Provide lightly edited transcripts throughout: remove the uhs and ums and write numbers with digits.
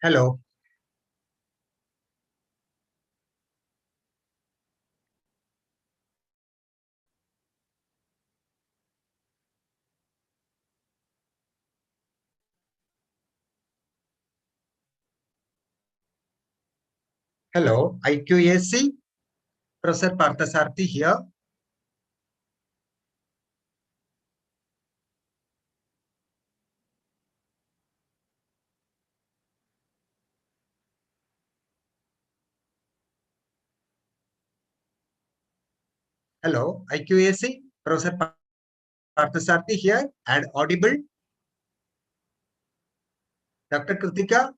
Hello. Hello. IQAC. Professor Parthasarthi here. Hello. IQAC. Professor Parthasarthi here and audible. Dr. Kritika.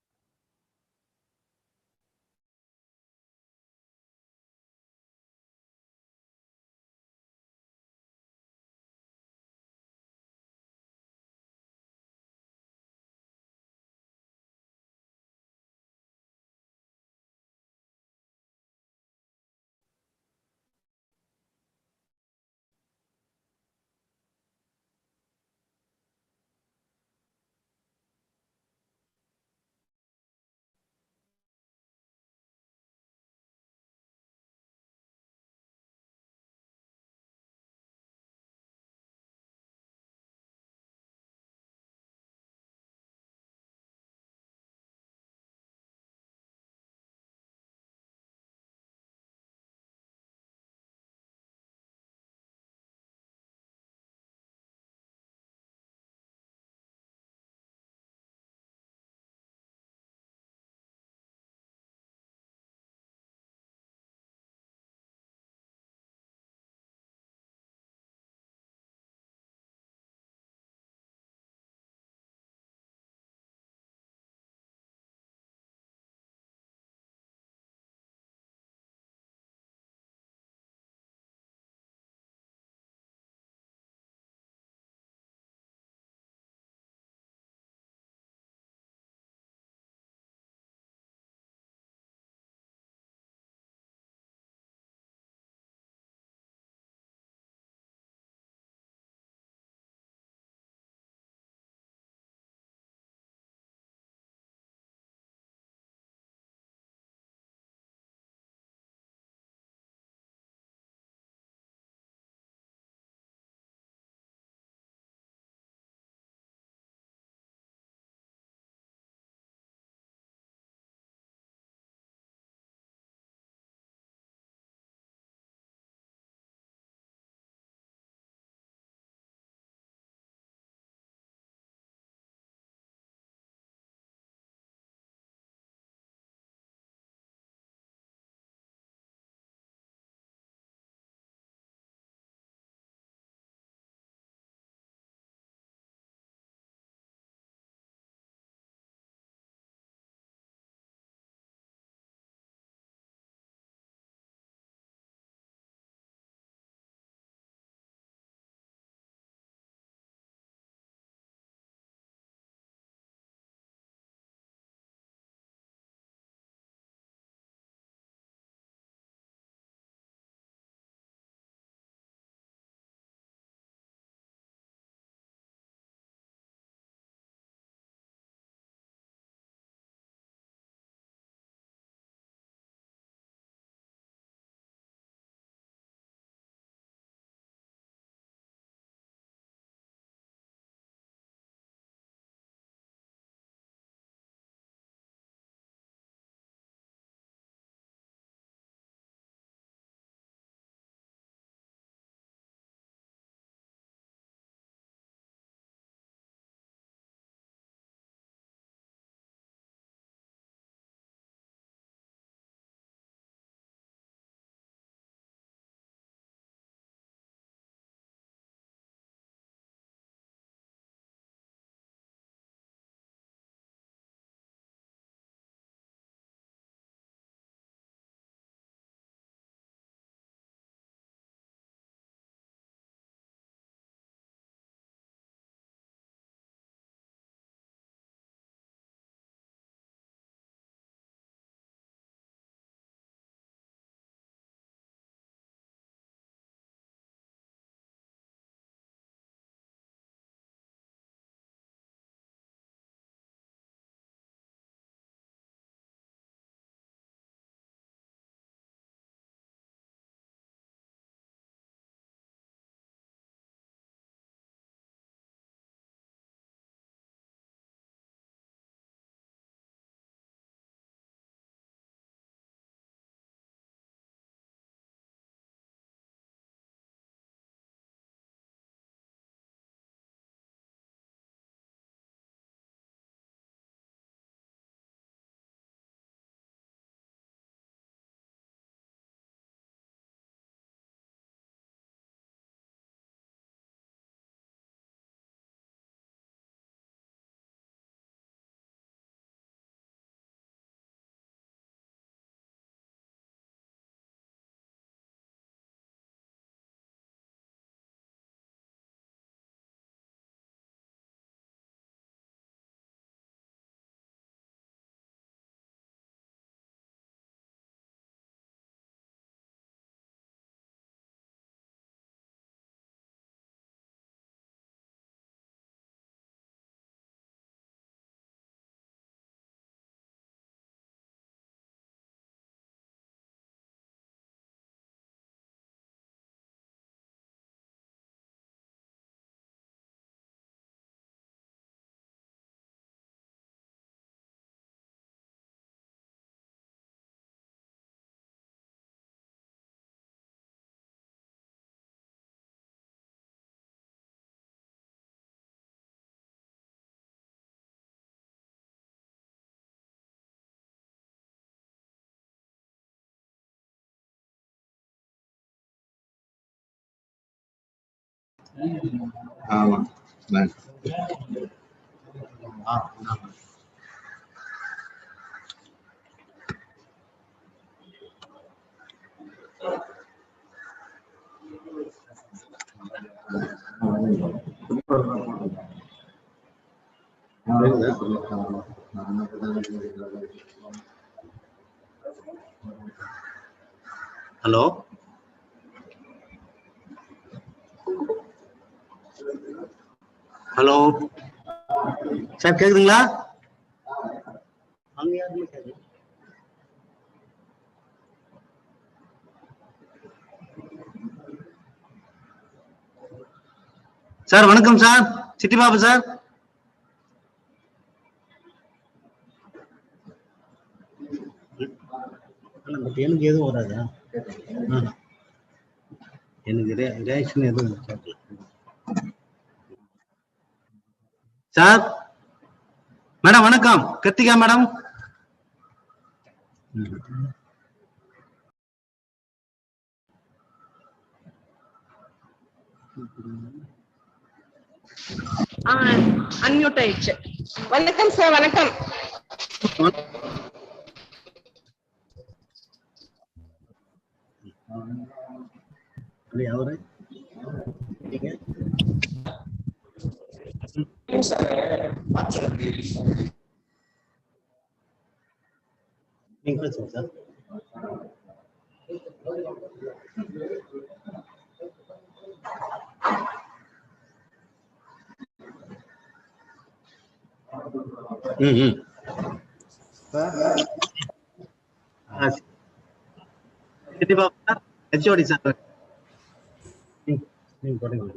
ஆமா. Hello, hello sir, கேக்குதுங்களா? அங்க யாருமே கேக்குது. Sir வணக்கம் sir, Chitti Babu sir. எனக்கு எதுவும் வராதா? எனக்கு ரியாக்ஷன் எதுவும் சார். மேடம் வணக்கம், கிருத்திகா மேடம். அன்மியூட் ஆயிடுச்சு. வணக்கம் சார், வணக்கம். அவரு நீங்க பேசுங்க sir. Chitti Babu sir, HOD sir. நீங்க போடுங்க.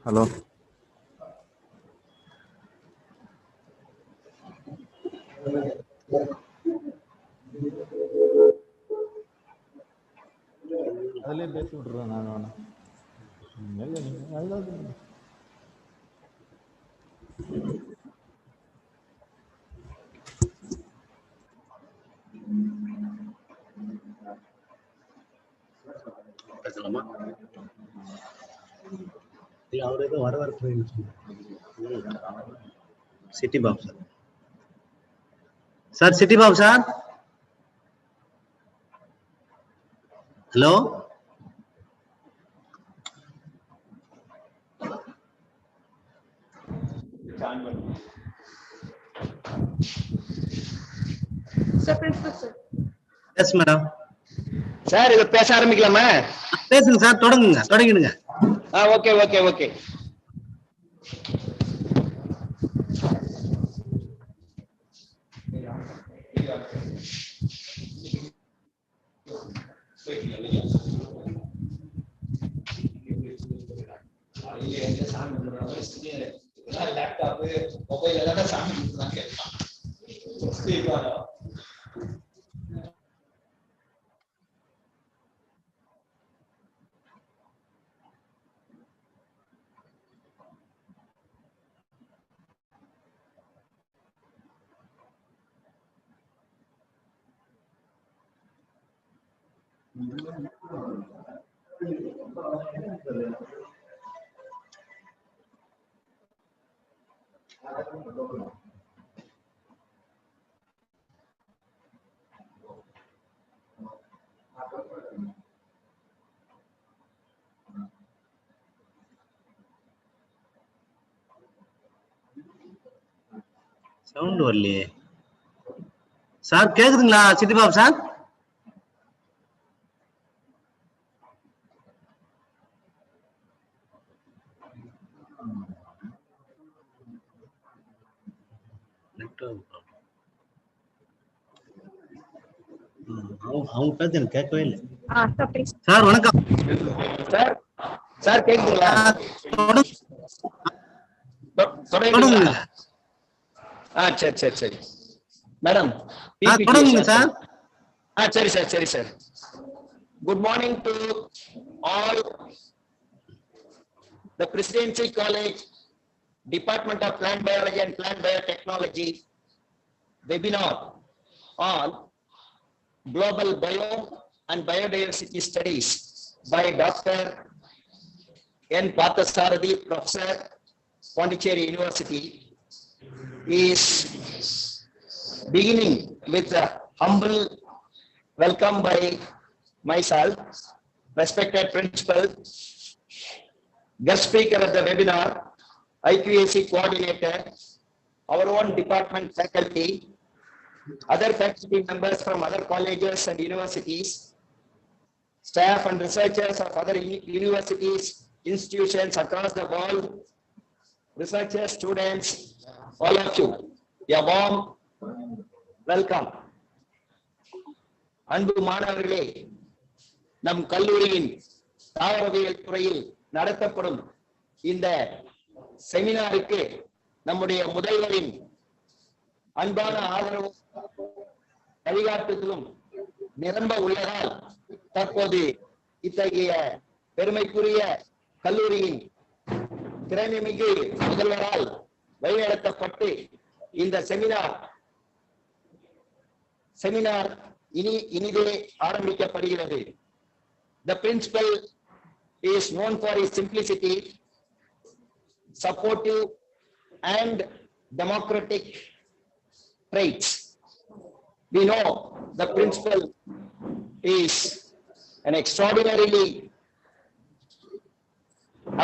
ஹலோ, அதிலே பேசி விட்டுறேன் நான். பேசலாமா? இல்ல அவர் ஏதோ வர Chitti Babu sir. Sir Chitti Babu sir, hello. Yes madam. Sir இத பேச ஆரம்பிக்கலாமா? பேசுங்க சார், தொடங்கிடுங்க. Okay okay okay. Laptop mobile எல்லாம் சாமி தான் கேட்பான். சவுண்ட் வரலையே சார். கேக்குதுங்களா சிட்டி பாபு சார்? அவங்க பேச எனக்கு கேட்கவே இல்லை. சார் வணக்கம் சார். சார் கேக்குதுங்களா? தொடங்குங்க. சரி மேடம் தொடங்குங்க சார். சரி sir. Good morning to all the Presidency College, Department of Plant Biology and Plant Biotechnology webinar on Global Bio and Biodiversity Studies by Dr. N. Parthasarathi, Professor, Pondicherry University, is beginning with a humble welcome by myself, respected principal, guest speaker of the webinar, IQAC coordinator, our own department faculty, other faculty members from other colleges and universities, staff and researchers of other universities, institutions across the world, researchers, students, all of you, a warm welcome. அன்பு மாணவர்களே, நம் கல்லூரியின் தாவரவியல் துறையில் நடத்தப்படும் இந்த செமினாருக்கு நம்முடைய முதல்வரின் அன்பான ஆதரவும் வழிகாட்டுதலும் நிரம்ப உள்ளதால் தற்போது இத்தகைய பெருமைக்குரிய கல்லூரியின் திறமைமிகு முதல்வரால் வழிநடத்தப்பட்டு இந்த செமினார் இனிதே ஆரம்பிக்கப்படுகிறது. The principal is known for his simplicity, supportive and democratic traits. We know the principal is an extraordinarily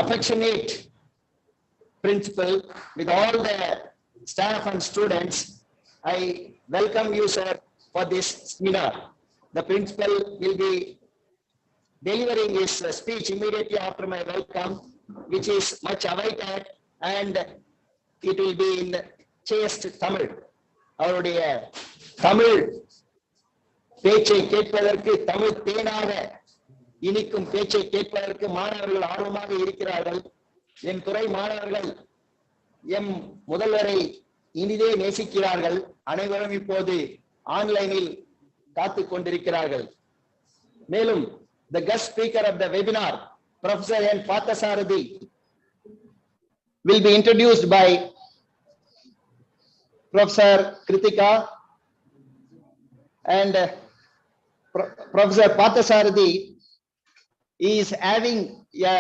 affectionate principal with all the staff and students. I welcome you, sir, for this seminar. The principal will be delivering his speech immediately after my welcome, which is much awaited, and it will be in chaste Tamil. அவருடைய தமிழ் பேச்சை கேட்பதற்கு, தமிழ் தேனாக இனிக்கும் பேச்சை கேட்பதற்கு மாணவர்கள் ஆர்வமாக இருக்கிறார்கள். என் துறை மாணவர்கள் எம் முதல்வரை இனிதே நேசிக்கிறார்கள். அனைவரும் இப்போது ஆன்லைனில் காத்துக் கொண்டிருக்கிறார்கள். மேலும் the guest speaker of the webinar, Professor N. Parthasarathi, will be introduced by Professor Kritika, and Professor Parthasarathi is having a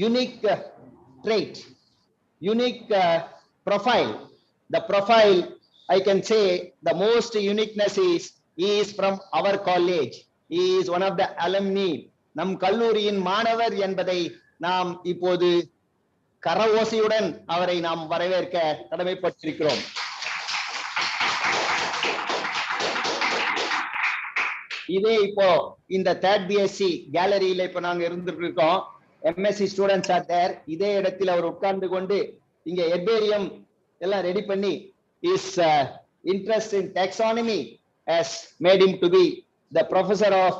unique trait, unique profile. The profile, I can say, the most uniqueness is from our college. He is one of the alumni. நம் கல்லூரியின் மாணவர் என்பதை நாம் இப்போது கரவோசையுடன் அவரை நாம் வரவேற்க கடமைப்பட்டிருக்கிறோம். இதே இப்போ இந்த தேர்ட் பிஎஸ்சி கேலரியில இப்ப நாங்க இருந்துட்டு இருக்கோம். MSc students are there. இதே இடத்தில் அவர் உட்கார்ந்து கொண்டு இங்க ஹெர்பேரியம் எல்லாம் ரெடி பண்ணி his interest in taxonomy has made him to be the professor of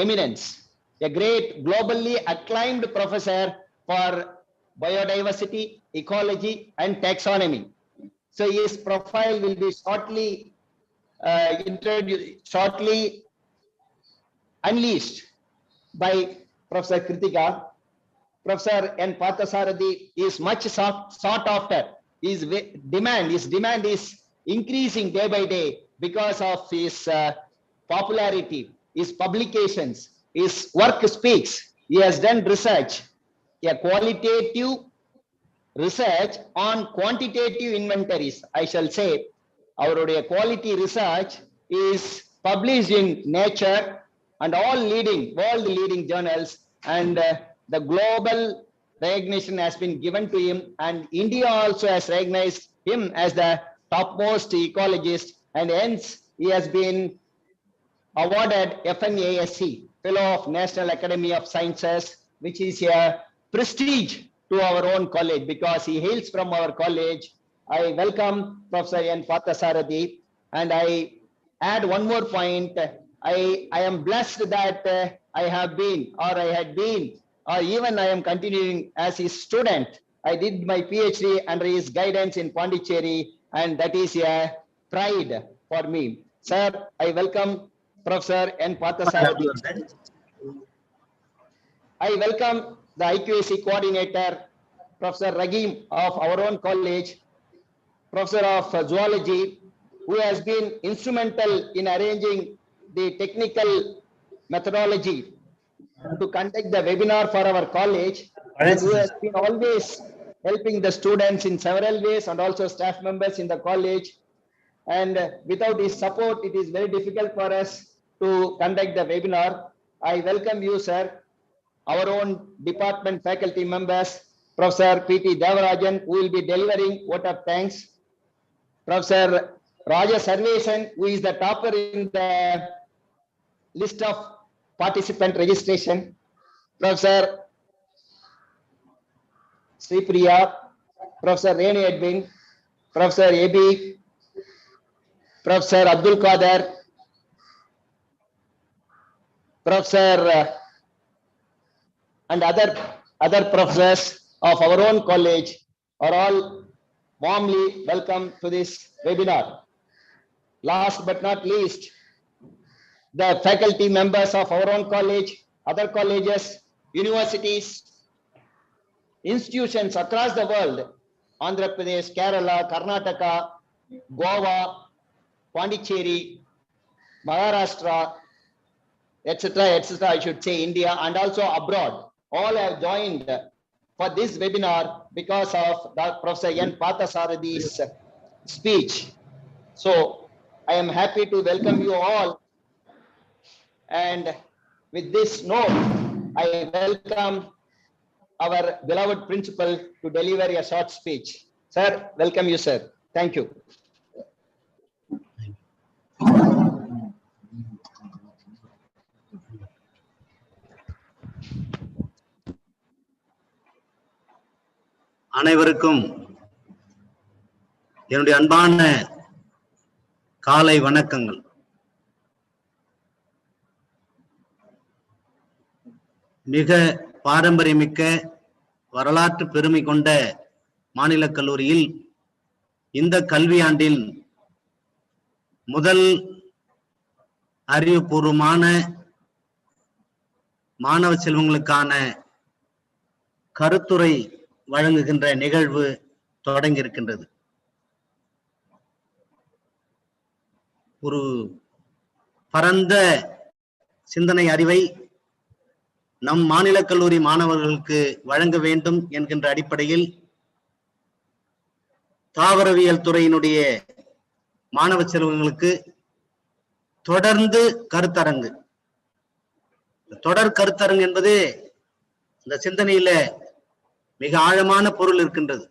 eminence, a great globally acclaimed professor for biodiversity, ecology and taxonomy. So his profile will be shortly unleashed by Professor Kritika. Professor N. Parthasarathi is much sought after. His demand is increasing day by day because of his popularity, his publications, his work speaks. He has done research, a qualitative research on quantitative inventories. I shall say, our quality research is published in Nature and all world leading journals, and the global recognition has been given to him, and India also has recognized him as the topmost ecologist, and hence he has been awarded FNASC, Fellow of National Academy of Sciences, which is a prestige to our own college because he hails from our college. I welcome Professor N. Parthasarathi, and I add one more point. I am blessed that I have been, or I had been, or even I am continuing as his student I did my PhD under his guidance in Pondicherry, and that is a pride for me. Sir, I welcome Professor N. Parthasarathy. I welcome the IQAC coordinator, Professor Rahim of our own college, Professor of Zoology, who has been instrumental in arranging the technical methodology to conduct the webinar for our college, and who has been always helping the students in several ways and also staff members in the college. And without his support, it is very difficult for us to conduct the webinar. I welcome you, sir. Our own department faculty members, Professor P.T. Devarajan, who will be delivering vote of thanks. Professor Raja Sarvesan, who is the topper in the list of participant registration. Professor Sripriya, Professor Reni Edwin, Professor A.B., Professor Abdul Qadir, Professor and other professors of our own college are all warmly welcome to this webinar. Last but not least, the faculty members of our own college, other colleges, universities, institutions across the world, Andhra Pradesh, Kerala, Karnataka, Goa, Pondicherry, Maharashtra, etc., I should say India, and also abroad, all have joined for this webinar because of Professor N. Parthasarathy's speech. So I am happy to welcome you all. And with this note, I welcome our beloved principal to deliver a short speech. Sir, welcome you, sir. Thank you. அனைவருக்கும் என்னுடைய அன்பான காலை வணக்கங்கள். மிக பாரம்பரியமிக்க வரலாற்று பெருமை கொண்ட மாநில கல்லூரியில் இந்த கல்வியாண்டில் முதல் அறிவுபூர்வமான மாணவ செல்வங்களுக்கான கருத்துரை வழங்குகின்ற நிகழ்வு தொடங்கி இருக்கின்றது. ஒரு பரந்த சிந்தனை அறிவை நம் மாநில கல்லூரி மாணவர்களுக்கு வழங்க வேண்டும் என்கின்ற அடிப்படையில் தாவரவியல் துறையினுடைய மாணவ செல்வங்களுக்கு தொடர்ந்து கருத்தரங்கு, தொடர் கருத்தரங்கு என்பது இந்த சிந்தனையில மிக ஆழமான பொருள் இருக்கின்றது.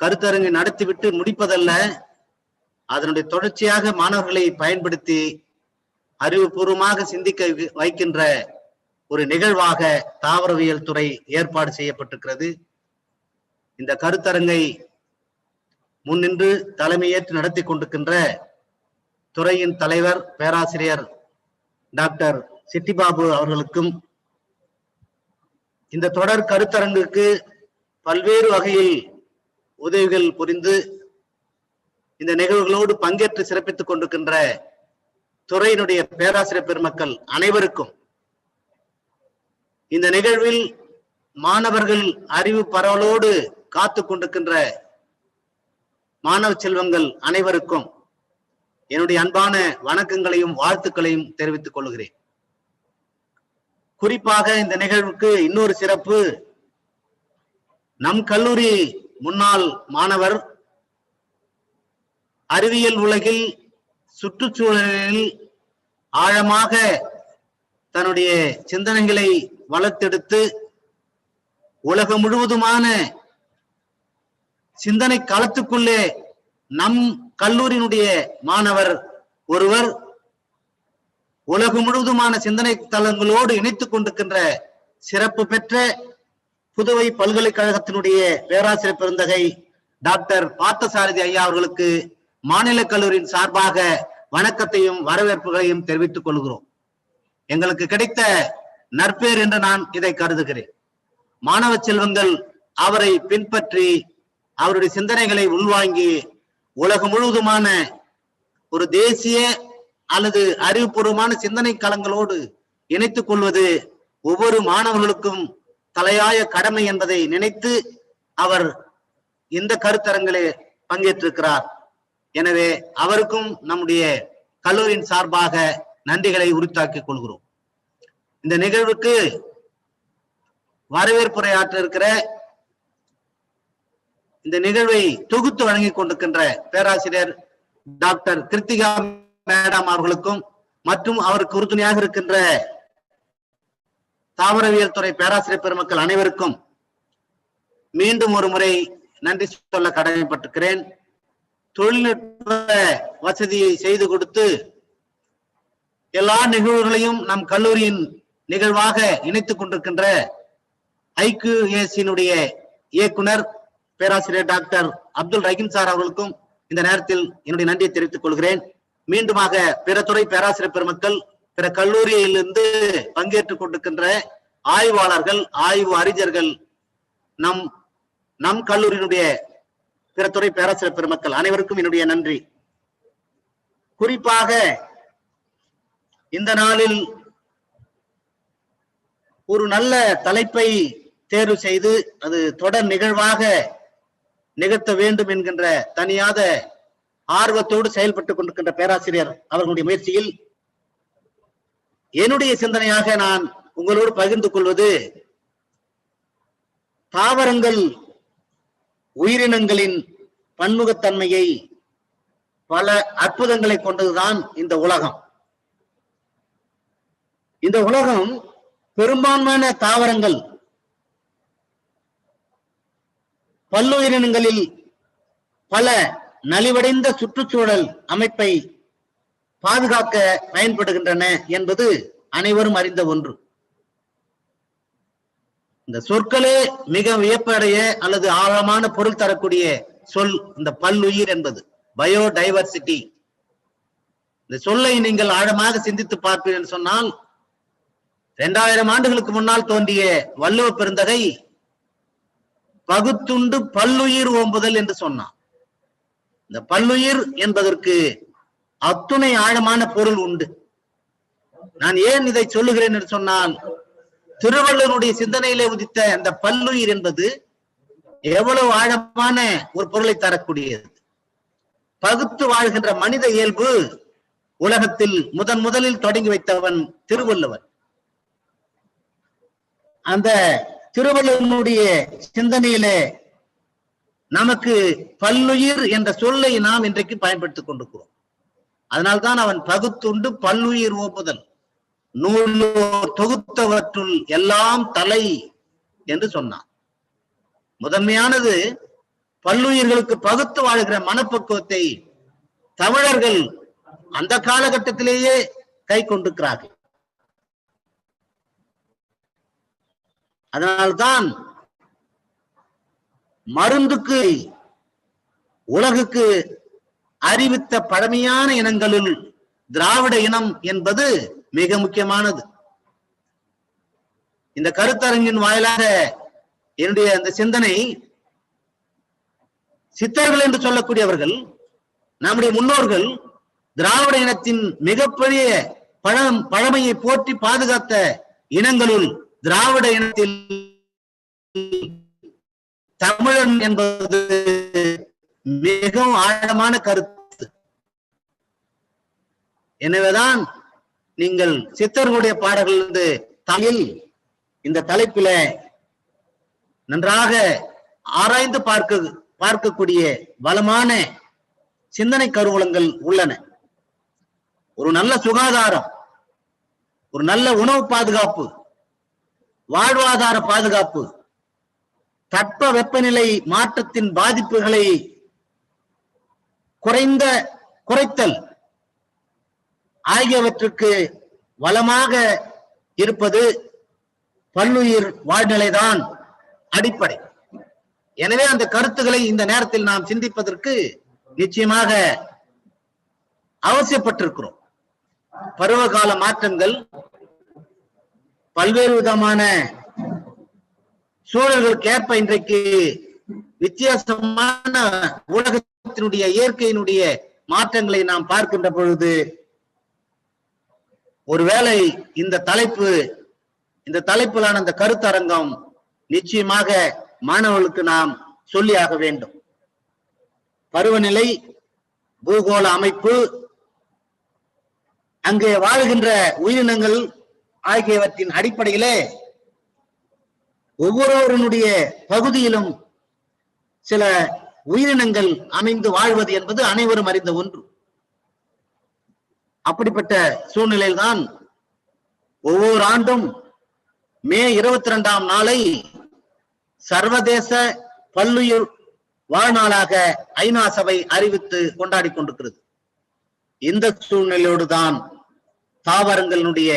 கருத்தரங்கை நடத்திவிட்டு முடிப்பதல்ல, அதனுடைய தொடர்ச்சியாக மாணவர்களை பயன்படுத்தி அறிவுபூர்வமாக சிந்திக்க வைக்கின்ற ஒரு நிகழ்வாக தாவரவியல் துறை ஏற்பாடு செய்யப்பட்டிருக்கிறது. இந்த கருத்தரங்கை முன்னின்று தலைமையேற்று நடத்தி கொண்டிருக்கின்ற துறையின் தலைவர் பேராசிரியர் டாக்டர் சிட்டிபாபு அவர்களுக்கும், இந்த தொடர் கருத்தரங்குக்கு பல்வேறு வகையில் உதவிகள் புரிந்து இந்த நிகழ்வுகளோடு பங்கேற்று சிறப்பித்துக் கொண்டிருக்கின்ற துறையினுடைய பேராசிரியர் பெருமக்கள் அனைவருக்கும், இந்த நிகழ்வில் மாணவர்கள் அறிவு பரவலோடு காத்து கொண்டிருக்கின்ற மாணவ செல்வங்கள் அனைவருக்கும் என்னுடைய அன்பான வணக்கங்களையும் வாழ்த்துக்களையும் தெரிவித்துக் கொள்கிறேன். குறிப்பாக இந்த நிகழ்வுக்கு இன்னொரு சிறப்பு, நம் கல்லூரி முன்னாள் மாணவர், அறிவியல் உலகில் சுற்றுச்சூழலில் ஆழமாக தன்னுடைய சிந்தனைகளை வளர்த்தெடுத்து உலகம் முழுவதுமான சிந்தனை களத்துக்குள்ளே நம் கல்லூரியினுடைய மாணவர் ஒருவர் உலகம் முழுவதுமான சிந்தனை தளங்களோடு இணைத்துக் கொண்டிருக்கின்ற சிறப்பு பெற்ற புதுவை பல்கலைக்கழகத்தினுடைய பேராசிரியர் பெருந்தகை டாக்டர் பார்த்தசாரதி ஐயா அவர்களுக்கு மாநில கல்லூரியின் சார்பாக வணக்கத்தையும் வரவேற்புகளையும் தெரிவித்துக் கொள்கிறோம். எங்களுக்கு கிடைத்த நற்பேர் என்று நான் இதை கருதுகிறேன். மாணவ செல்வங்கள் அவரை பின்பற்றி அவருடைய சிந்தனைகளை உள்வாங்கி உலகம் முழுவதுமான ஒரு தேசிய அல்லது அறிவுபூர்வமான சிந்தனை களங்களோடு இணைத்துக் கொள்வது ஒவ்வொரு மாணவர்களுக்கும் தலையாய கடமை என்பதை நினைத்து அவர் இந்த கருத்தரங்கிலே பங்கேற்றிருக்கிறார். எனவே அவருக்கும் நம்முடைய கல்லூரியின் சார்பாக நன்றிகளை உரித்தாக்கிக் கொள்கிறோம். இந்த நிகழ்வுக்கு வரவேற்புரையாற்ற இருக்கிற இந்த நிகழ்வை தொகுத்து வழங்கிக் கொண்டிருக்கின்ற பேராசிரியர் டாக்டர் கிருத்திகா மேடம் அவர்களுக்கும் மற்றும் அவருக்கு உறுதுணையாக இருக்கின்ற தாவரவியல் துறை பேராசிரியர் பெருமக்கள் அனைவருக்கும் மீண்டும் ஒரு முறை நன்றி சொல்ல கடமைப்பட்டிருக்கிறேன். தொழில்நுட்ப வசதியை செய்து கொடுத்து எல்லா நிகழ்வுகளையும் நம் கல்லூரியின் நிகழ்வாக இணைத்துக் கொண்டிருக்கின்ற IQAC-னுடைய இயக்குனர் பேராசிரியர் டாக்டர் அப்துல் ரஹீம் சார் அவர்களுக்கும் இந்த நேரத்தில் என்னுடைய நன்றியை தெரிவித்துக் கொள்கிறேன். மீண்டுமாக பிற துறை பேராசிரியர் பெருமக்கள், பிற கல்லூரியிலிருந்து பங்கேற்றுக் கொண்டிருக்கின்ற ஆய்வாளர்கள், ஆய்வு அறிஞர்கள், நம் கல்லூரியினுடைய பிற துறை பேராசிரியர் பெருமக்கள் அனைவருக்கும் என்னுடைய நன்றி. குறிப்பாக இந்த நாளில் ஒரு நல்ல தலைப்பை தேர்வு செய்து அது தொடர் நிகழ்வாக நிகழ்த்த வேண்டும் என்கின்ற தனியாத ஆர்வத்தோடு செயல்பட்டுக் கொண்டிருக்கின்ற பேராசிரியர் அவர்களுடைய முயற்சியில் என்னுடைய சிந்தனையாக நான் உங்களோடு பகிர்ந்து கொள்வது தாவரங்கள் உயிரினங்களின் பன்முகத்தன்மையை, பல அற்புதங்களை கொண்டதுதான் இந்த உலகம். இந்த உலகம் பெரும்பான்மையான தாவரங்கள் பல்லுயிரினங்களில் பல நலிவடைந்த சுற்றுச்சூழல் அமைப்பை பாதுகாக்க பயன்படுகின்றன என்பது அனைவரும் அறிந்த ஒன்று. இந்த சொற்களே மிக வியப்படைய அல்லது ஆழமான பொருள் தரக்கூடிய சொல் இந்த பல்லுயிர் என்பது, பயோடைவர்சிட்டி. இந்த சொல்லை நீங்கள் ஆழமாக சிந்தித்து பார்ப்பீர்கள் என்று சொன்னால் 2000 ஆண்டுகளுக்கு முன்னால் தோன்றிய வள்ளுவ பெருந்தகை பகுத்துண்டு பல்லுயிர் ஓம்புதல் என்று சொன்னான். இந்த பல்லுயிர் என்பதற்கு அத்துணை ஆழமான பொருள் உண்டு. நான் ஏன் இதை சொல்லுகிறேன் என்று சொன்னால், திருவள்ளுவருடைய சிந்தனையிலே உதித்த அந்த பல்லுயிர் என்பது எவ்வளவு ஆழமான ஒரு பொருளை தரக்கூடியது. பகுத்து வாழ்கின்ற மனித இயல்பு உலகத்தில் முதலில் தொடங்கி வைத்தவன் திருவள்ளுவர். அந்த திருவள்ளுவனுடைய சிந்தனையிலே நமக்கு பல்லுயிர் என்ற சொல்லை நாம் இன்றைக்கு பயன்படுத்திக் கொண்டிருக்கிறோம். அதனால்தான் அவன் பகுத்துண்டு பல்லுயிர் ஓம்புதல், நூலோர் தொகுத்தவற்றுள் எல்லாம் தலை என்று சொன்னான். முதன்மையானது பல்லுயிர்களுக்கு பகுத்து வாழ்கிற மனப்பக்குவத்தை தமிழர்கள் அந்த காலகட்டத்திலேயே கை கொண்டிருக்கிறார்கள். அதனால்தான் மருந்துக்கு உலகுக்கு அறிவித்த பழமையான இனங்களுள் திராவிட இனம் என்பது மிக முக்கியமானது. இந்த கருத்தரங்கின் வாயிலாக என்னுடைய அந்த சிந்தனை, சித்தர்கள் என்று சொல்லக்கூடியவர்கள், நம்முடைய முன்னோர்கள் திராவிட இனத்தின் மிகப்பெரிய பழமையை போற்றி பாதுகாத்த இனங்களுள் திராவிட இனத்தில் தமிழன் என்பது மிகவும் ஆழமான கருத்து. எனவேதான் நீங்கள் சித்தர்களுடைய பாடல்களிலிருந்து தமிழ் இந்த தலைப்பில நன்றாக ஆராய்ந்து பார்க்கக்கூடிய வளமான சிந்தனை கருவூலங்கள் உள்ளன. ஒரு நல்ல சுகாதாரம், ஒரு நல்ல உணவு பாதுகாப்பு, வாழ்வாதார பாதுகாப்பு, தட்ப வெப்பநிலை மாற்றத்தின் பாதிப்புகளை குறைத்தல் ஆகியவற்றுக்கு வளமாக இருப்பது பல்லுயிர் வாழ்நிலைதான் அடிப்படை. எனவே அந்த கருத்துக்களை இந்த நேரத்தில் நாம் சிந்திப்பதற்கு நிச்சயமாக அவசியப்பட்டிருக்கிறோம். பருவகால மாற்றங்கள், பல்வேறு விதமான சூழல்களுக்கு ஏற்ப இன்றைக்கு வித்தியாசமான உலகத்தினுடைய இயற்கையினுடைய மாற்றங்களை நாம் பார்க்கின்ற பொழுது ஒருவேளை இந்த தலைப்பிலான அந்த கருத்தரங்கம் நிச்சயமாக மாணவர்களுக்கு நாம் சொல்லியாக வேண்டும். பருவநிலை, பூகோள அமைப்பு, அங்கே வாழ்கின்ற உயிரினங்கள் ஆகியவற்றின் அடிப்படையிலே ஒவ்வொருவருடைய பகுதியிலும் சில உயிரினங்கள் அமைந்து வாழ்வது என்பது அனைவரும் அறிந்த ஒன்று. அப்படிப்பட்ட சூழ்நிலையில்தான் ஒவ்வொரு ஆண்டும் மே 22ஆம் நாளை சர்வதேச பல்லுயிர் வாழ்நாளாக ஐநா சபை அறிவித்து கொண்டாடி கொண்டிருக்கிறது. இந்த சூழ்நிலையோடு தான் தாவரங்களுடைய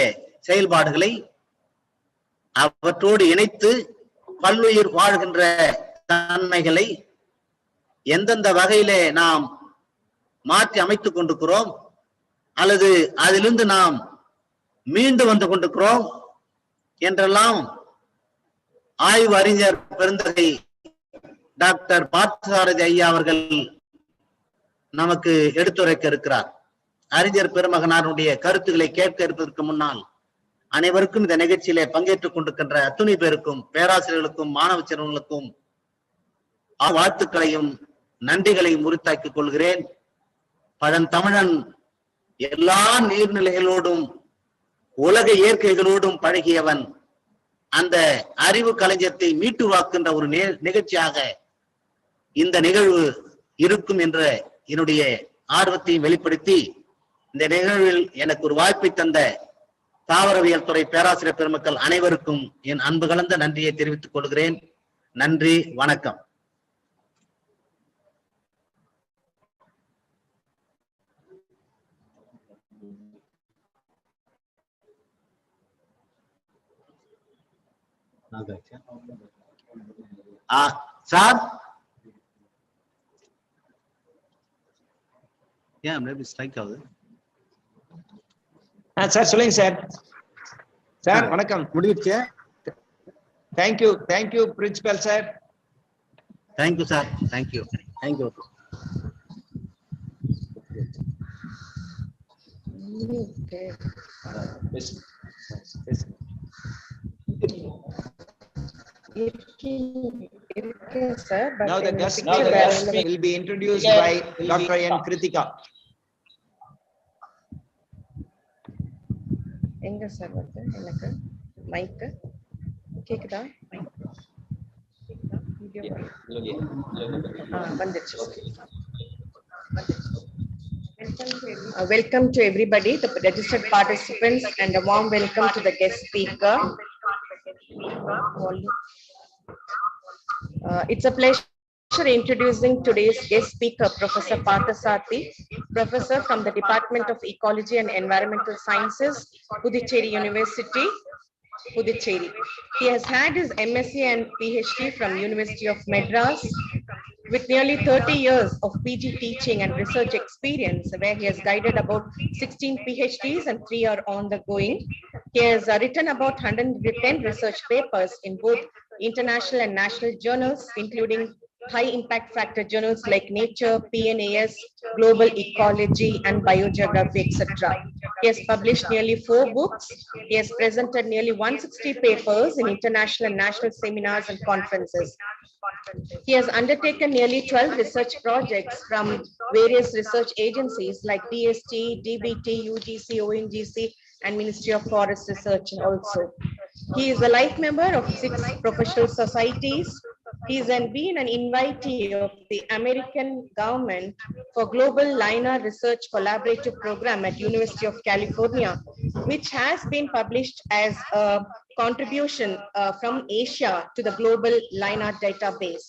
செயல்பாடுகளை அவற்றோடு இணைத்து பல்லுயிர் வாழ்கின்ற தன்மைகளை எந்தெந்த வகையிலே நாம் மாற்றி அமைத்துக் கொண்டிருக்கிறோம் அல்லது அதிலிருந்து நாம் மீண்டு வந்து கொண்டிருக்கிறோம் என்றெல்லாம் ஆய்வு அறிஞர் பெருந்தகை டாக்டர் பார்த்தசாரதி ஐயா அவர்கள் நமக்கு எடுத்துரைக்க இருக்கிறார். அறிஞர் பெருமகனாருடைய கருத்துக்களை கேட்க இருப்பதற்கு முன்னால் அனைவருக்கும் இந்த நிகழ்ச்சியிலே பங்கேற்றுக் கொண்டிருக்கின்ற அத்துணை பேருக்கும், பேராசிரியர்களுக்கும், மாணவ செல்வங்களுக்கும் வாழ்த்துக்களையும் நன்றிகளையும் உரித்தாக்கிக் கொள்கிறேன். பழந்தமிழன் எல்லா நீர்நிலைகளோடும் உலக இயற்கைகளோடும் பழகியவன். அந்த அறிவு களஞ்சியத்தை மீட்டுருவாக்குகின்ற ஒரு நிகழ்ச்சியாக இந்த நிகழ்வு இருக்கும் என்ற என்னுடைய ஆர்வத்தையும் வெளிப்படுத்தி இந்த நிகழ்வில் எனக்கு ஒரு வாய்ப்பை தந்த தாவரவியல் துறை பேராசிரியர் பெருமக்கள் அனைவருக்கும் என் அன்பு கலந்த நன்றியை தெரிவித்துக் கொள்கிறேன். நன்றி, வணக்கம். சார், ஏன் ஸ்ட்ரைக் ஆகுது? சார் சொல்லுங்க சார். சார் வணக்கம். முடிச்சு. Thank you principal sir. Thank you sir. Thank you. Now the guest will be introduced by Dr. N. Kritika. எங்க சார் வந்து எனக்கு மைக் கேக்குதா? வந்துச்சு. Welcome to everybody, the registered participants, and a warm welcome to the guest speaker. It's a pleasure introducing today's guest speaker, Professor Parthasarathy, professor from the Department of Ecology and Environmental Sciences, Puducherry University, Puducherry. He has had his MSc and PhD from University of Madras, with nearly 30 years of PG teaching and research experience, where he has guided about 16 PhDs and 3 are on the going. He has written about 110 research papers in both international and national journals, including high impact factor journals like Nature, PNAS, Global Ecology, and Biogeography, etc. He has published nearly 4 books. He has presented nearly 160 papers in international and national seminars and conferences. He has undertaken nearly 12 research projects from various research agencies like DST, DBT, UGC, ONGC, and Ministry of Forest Research also. He is a life member of 6 professional societies. He has been an invitee of the American government for Global Linar Research Collaborative Program at University of California, which has been published as a contribution from Asia to the Global Linar database.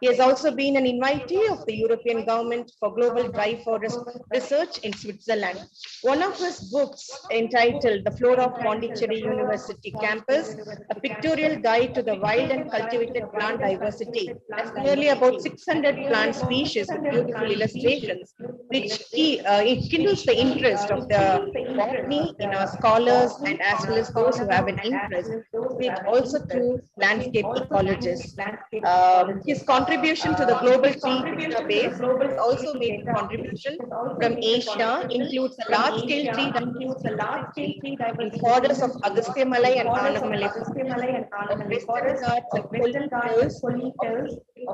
He has also been an invitee of the European Government for Global Dry Forest Research in Switzerland. One of his books, entitled The Flora of Pondicherry University Campus, a pictorial guide to the wild and cultivated plant diversity, has nearly about 600 plant species with beautiful illustrations, which it kindles the interest of the botany in our scholars and as well as those who have an interest, it also through landscape ecologists. His contribution to the global tree database has also made a contribution from Asia, includes a large-scale tree diversity in forests of Agastya Malai and Anamalai, of Western Ghats and Kolli Hills, of Eastern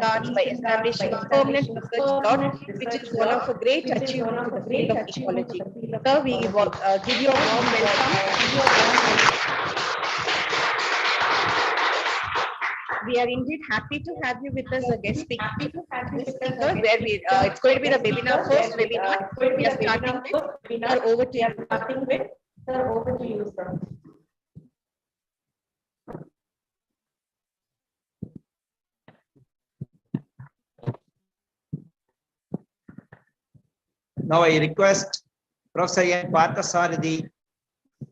Ghats by establishing a permanent research plot, which is one of a great achievement to the field of ecology. Sir, we give you a warm welcome. We are indeed happy to have you with us as a guest speaker, where it's going to be the webinar, first webinar. We are starting with webinar. Over to you. Sir, over to you, sir. Now I request Professor N. Parthasarathi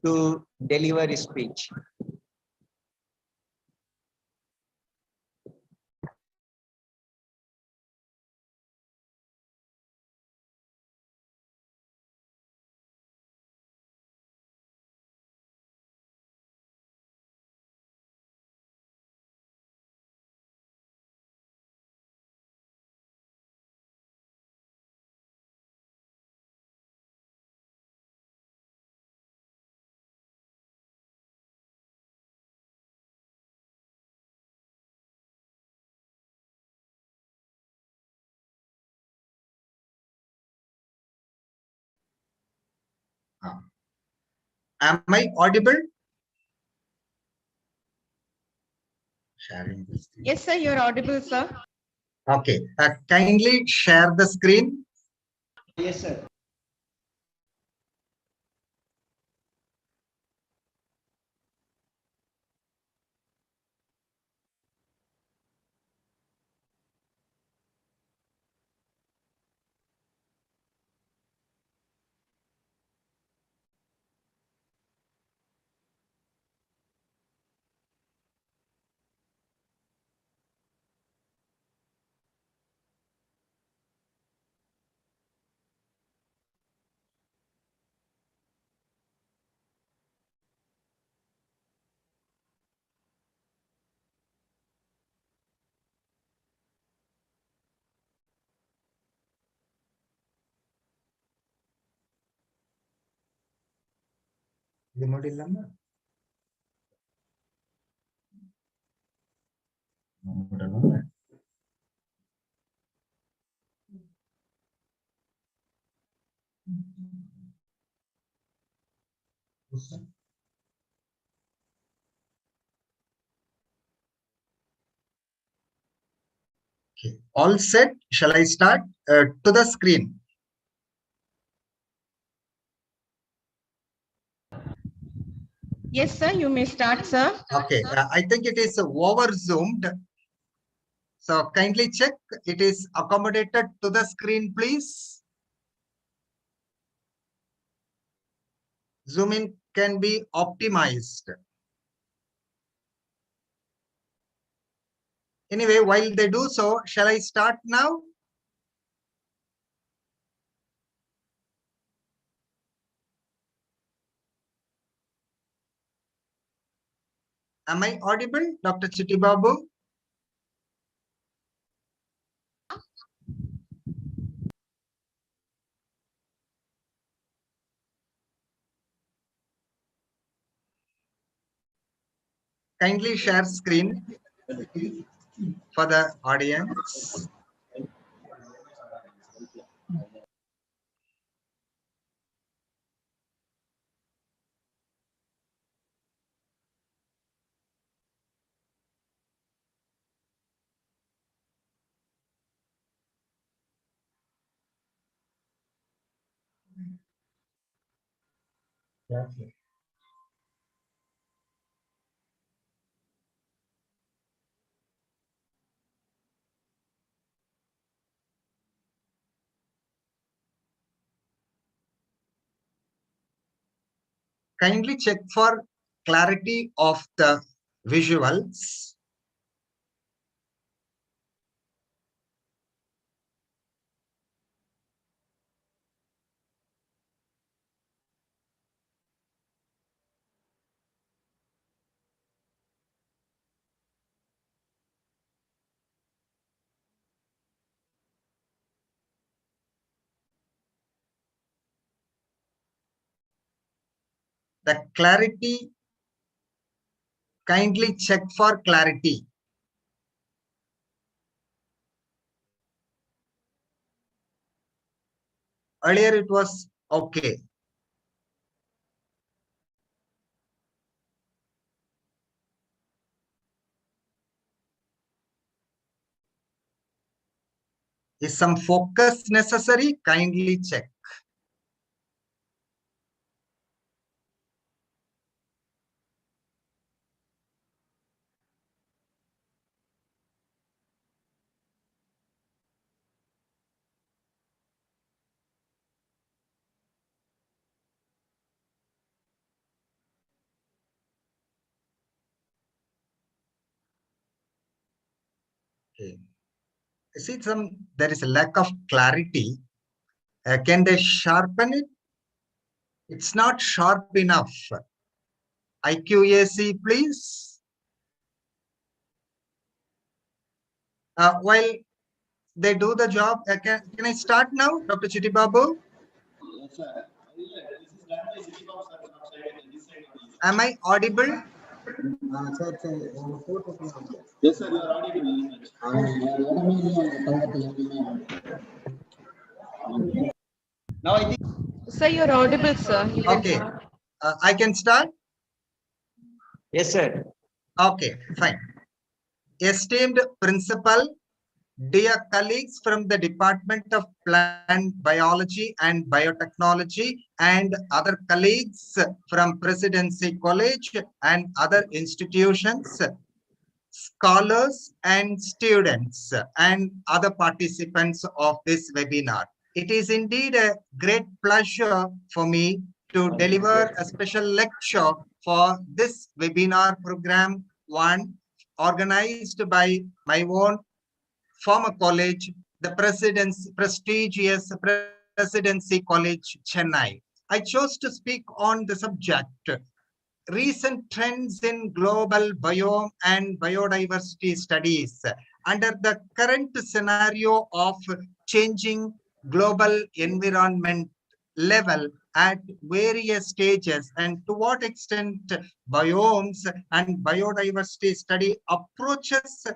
to deliver his speech. Am I audible? Sharing the screen. Yes, sir, you're audible, sir. Okay. Kindly share the screen. Yes, sir. ಇದು ನೋಡಿಲ್ಲಮ್ಮ? ನೋಡೋಣ. Okay. All set. Shall I start? To the screen. Yes, sir, you may start, sir. Okay. I think it is over zoomed. So kindly check it is accommodated to the screen, please. Zoom in can be optimized. Anyway, while they do so, shall I start now? Am I audible, Dr. Chittibabu? Kindly share screen for the audience. Okay. Kindly check for clarity of the visuals. The clarity, kindly check for clarity. Earlier it was okay. Is some focus necessary? Kindly check. Okay. See, there is a lack of clarity. Can they sharpen it? It's not sharp enough. IQAC, please. While they do the job, can I start now, Dr. Chiti Babu? Am I audible? Yes, sir, you are audible. Now I think. Sir, you're audible, sir. You can Okay. start. I can start? Yes, sir. Okay, fine. Esteemed principal, dear colleagues from the Department of Plant Biology and Biotechnology and other colleagues from Presidency College and other institutions, scholars and students and other participants of this webinar. It is indeed a great pleasure for me to deliver a special lecture for this webinar program one organized by my own former college, the prestigious Presidency College, Chennai. I chose to speak on the subject recent trends in global biome and biodiversity studies under the current scenario of changing global environment level at various stages, and to what extent biomes and biodiversity study approaches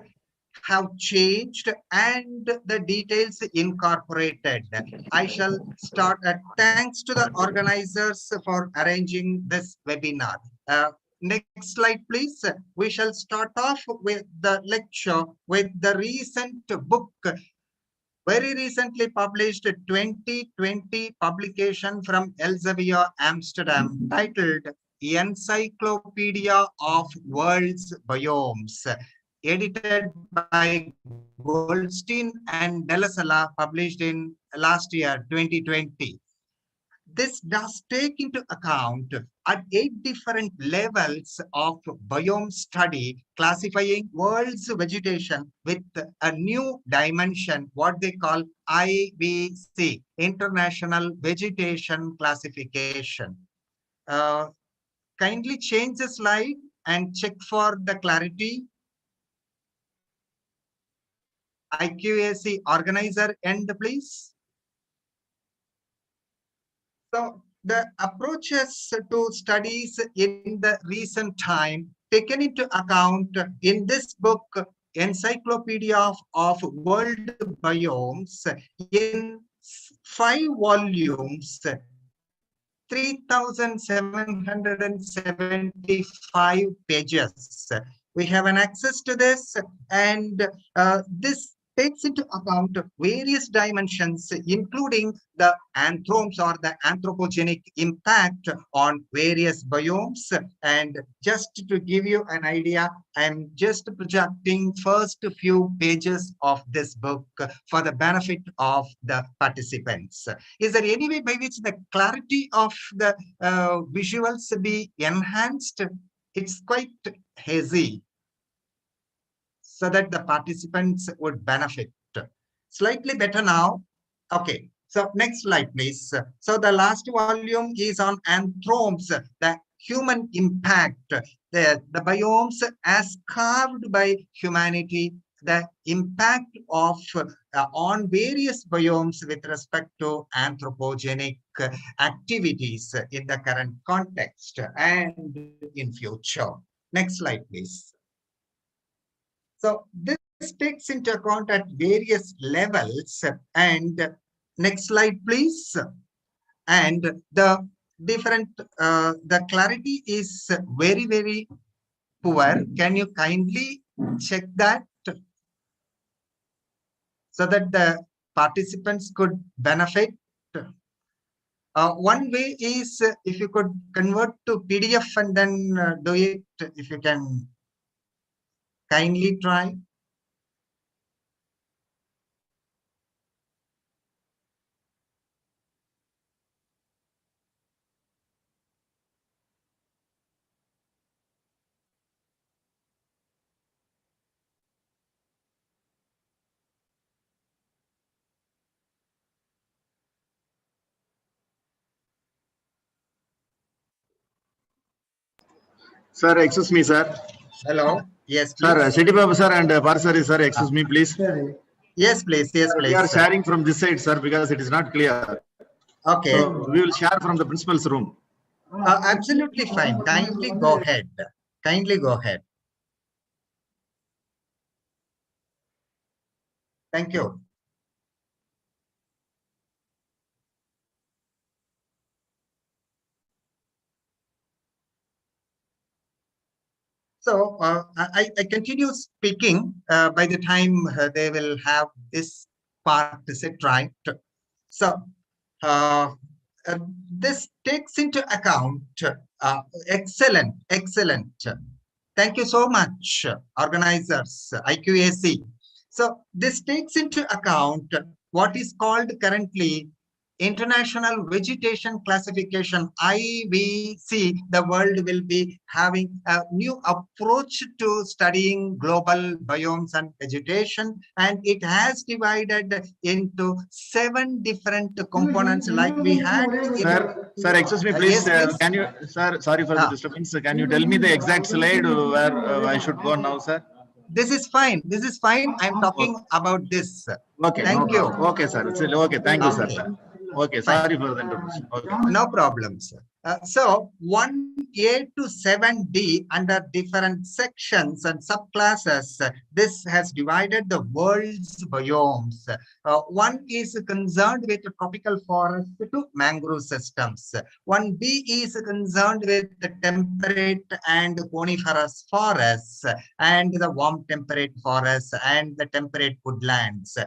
have changed and the details incorporated. I shall start at thanks to the organizers for arranging this webinar. Next slide, please. We shall start off with the lecture with the recent book, very recently published 2020 publication from Elsevier, Amsterdam, titled Encyclopedia of World's Biomes, edited by Goldstein and Delasala, published in last year, 2020. This does take into account at 8 different levels of biome study, classifying world's vegetation with a new dimension, what they call IVC, International Vegetation Classification. Kindly change the slide and check for the clarity. IQAC organizer end, please. So the approaches to studies in the recent time taken into account in this book, Encyclopedia of World Biomes, in 5 volumes, 3,775 pages. We have an access to this, and this takes into account various dimensions, including the anthropes or the anthropogenic impact on various biomes. And just to give you an idea, I'm just projecting first few pages of this book for the benefit of the participants. Is there any way by which the clarity of the visuals be enhanced? It's quite hazy, so that the participants would benefit. Slightly better now. Okay. So next slide, please. So the last volume is on anthropes, the human impact, the biomes as carved by humanity, the impact of on various biomes with respect to anthropogenic activities in the current context and in future. Next slide, please. So this takes into account at various levels. And next slide, please. And the different, the clarity is very, very poor. Can you kindly check that so that the participants could benefit? One way is if you could convert to PDF and then do it, if you can kindly try. Sir, excuse me, sir. Hello. Yes, Sir, please. City Babu sir and Parsari sir, excuse me, please. Yes, please. Yes, We are please. sharing from this side, sir, because it is not clear. Okay. So we will share from the principal's room. Absolutely fine. Kindly go ahead. Kindly go ahead. Thank you. So I continue speaking by the time they will have this part set right. So uh, uh, this takes into account excellent, excellent. Thank you so much, organizers, IQAC. So this takes into account what is called currently International Vegetation Classification, IVC. The world will be having a new approach to studying global biomes and vegetation, and it has divided into 7 different components like we had. Sir, excuse me, please. Yes, please. Can you, sir, sorry for the disturbance. Can you tell me the exact slide where I should go now, sir? This is fine. This is fine. I'm talking about this. Okay, no Thank you. problem. Okay, sir. Okay, thank you, sir. Okay. Okay, Fine. sorry for the interruption. Okay. No problems. So 1A to 7D under different sections and subclasses, this has divided the world's biomes. One is concerned with tropical forest to mangrove systems. 1B is concerned with the temperate and coniferous forests and the warm temperate forests and the temperate woodlands.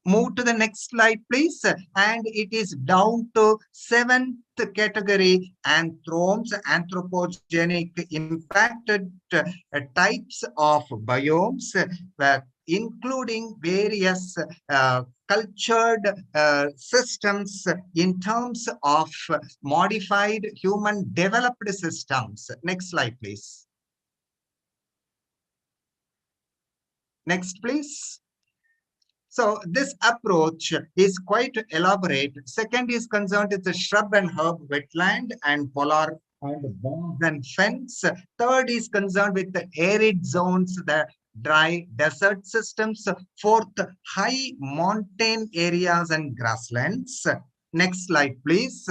Move to the next slide, please. And it is down to 7th category, anthropes, anthropogenic impacted types of biomes, including various cultured systems in terms of modified human developed systems. Next slide, please. Next, please. So this approach is quite elaborate. Second is concerned with the shrub and herb wetland and polar and bogs and fens. Third is concerned with the arid zones, the dry desert systems. Fourth, high mountain areas and grasslands. Next slide, please.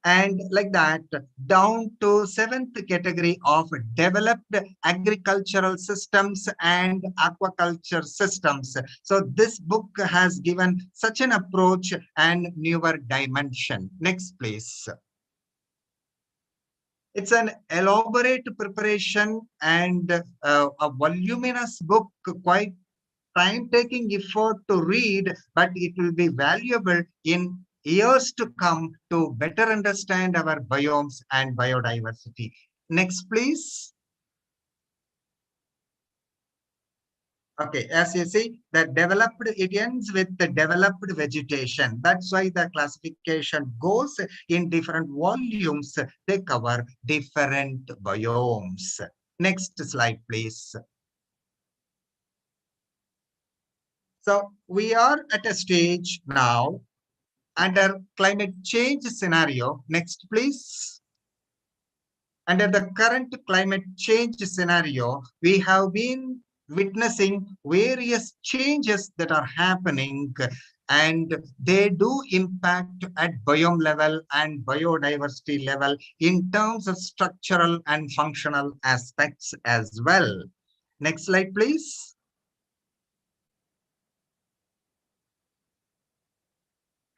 And like that, down to 7th category of developed agricultural systems and aquaculture systems. So this book has given such an approach and newer dimension. Next, please. It's an elaborate preparation and a voluminous book, quite time-taking effort to read, but it will be valuable in years to come to better understand our biomes and biodiversity. Next, please. Okay, as you see, it ends with the developed vegetation. That's why the classification goes in different volumes. They cover different biomes. Next slide, please. So we are at a stage now under climate change scenario. Next, please. Under the current climate change scenario, we have been witnessing various changes that are happening, and they do impact at biome level and biodiversity level in terms of structural and functional aspects as well. Next slide, please.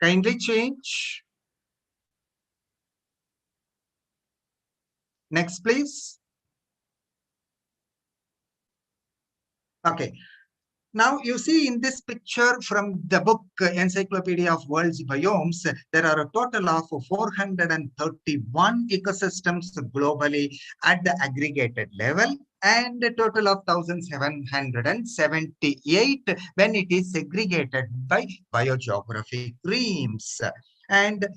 Kindly change. Next, please. Okay. Now, you see in this picture from the book Encyclopedia of World's Biomes, there are a total of 431 ecosystems globally at the aggregated level, and a total of 1,778 when it is segregated by biogeographic reams. And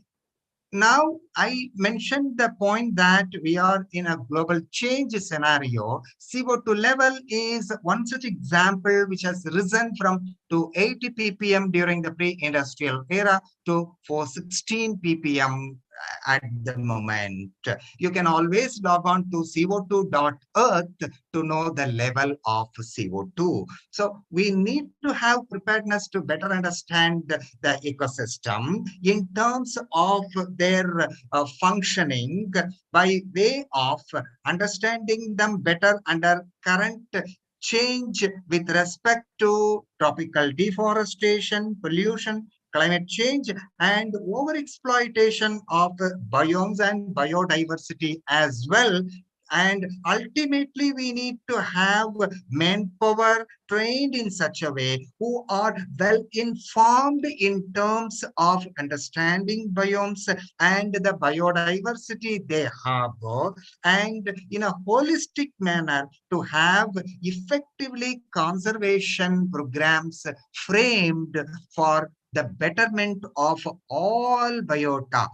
now, I mentioned the point that we are in a global change scenario. CO2 level is one such example which has risen from 280 ppm during the pre-industrial era to 416 ppm at the moment. You can always log on to co2.earth to know the level of CO2. So we need to have preparedness to better understand the ecosystem in terms of their functioning by way of understanding them better under current change with respect to tropical deforestation, pollution, climate change, and overexploitation of biomes and biodiversity as well. And ultimately, we need to have manpower trained in such a way who are well informed in terms of understanding biomes and the biodiversity they harbor, and in a holistic manner to have effectively conservation programs framed for the betterment of all biota,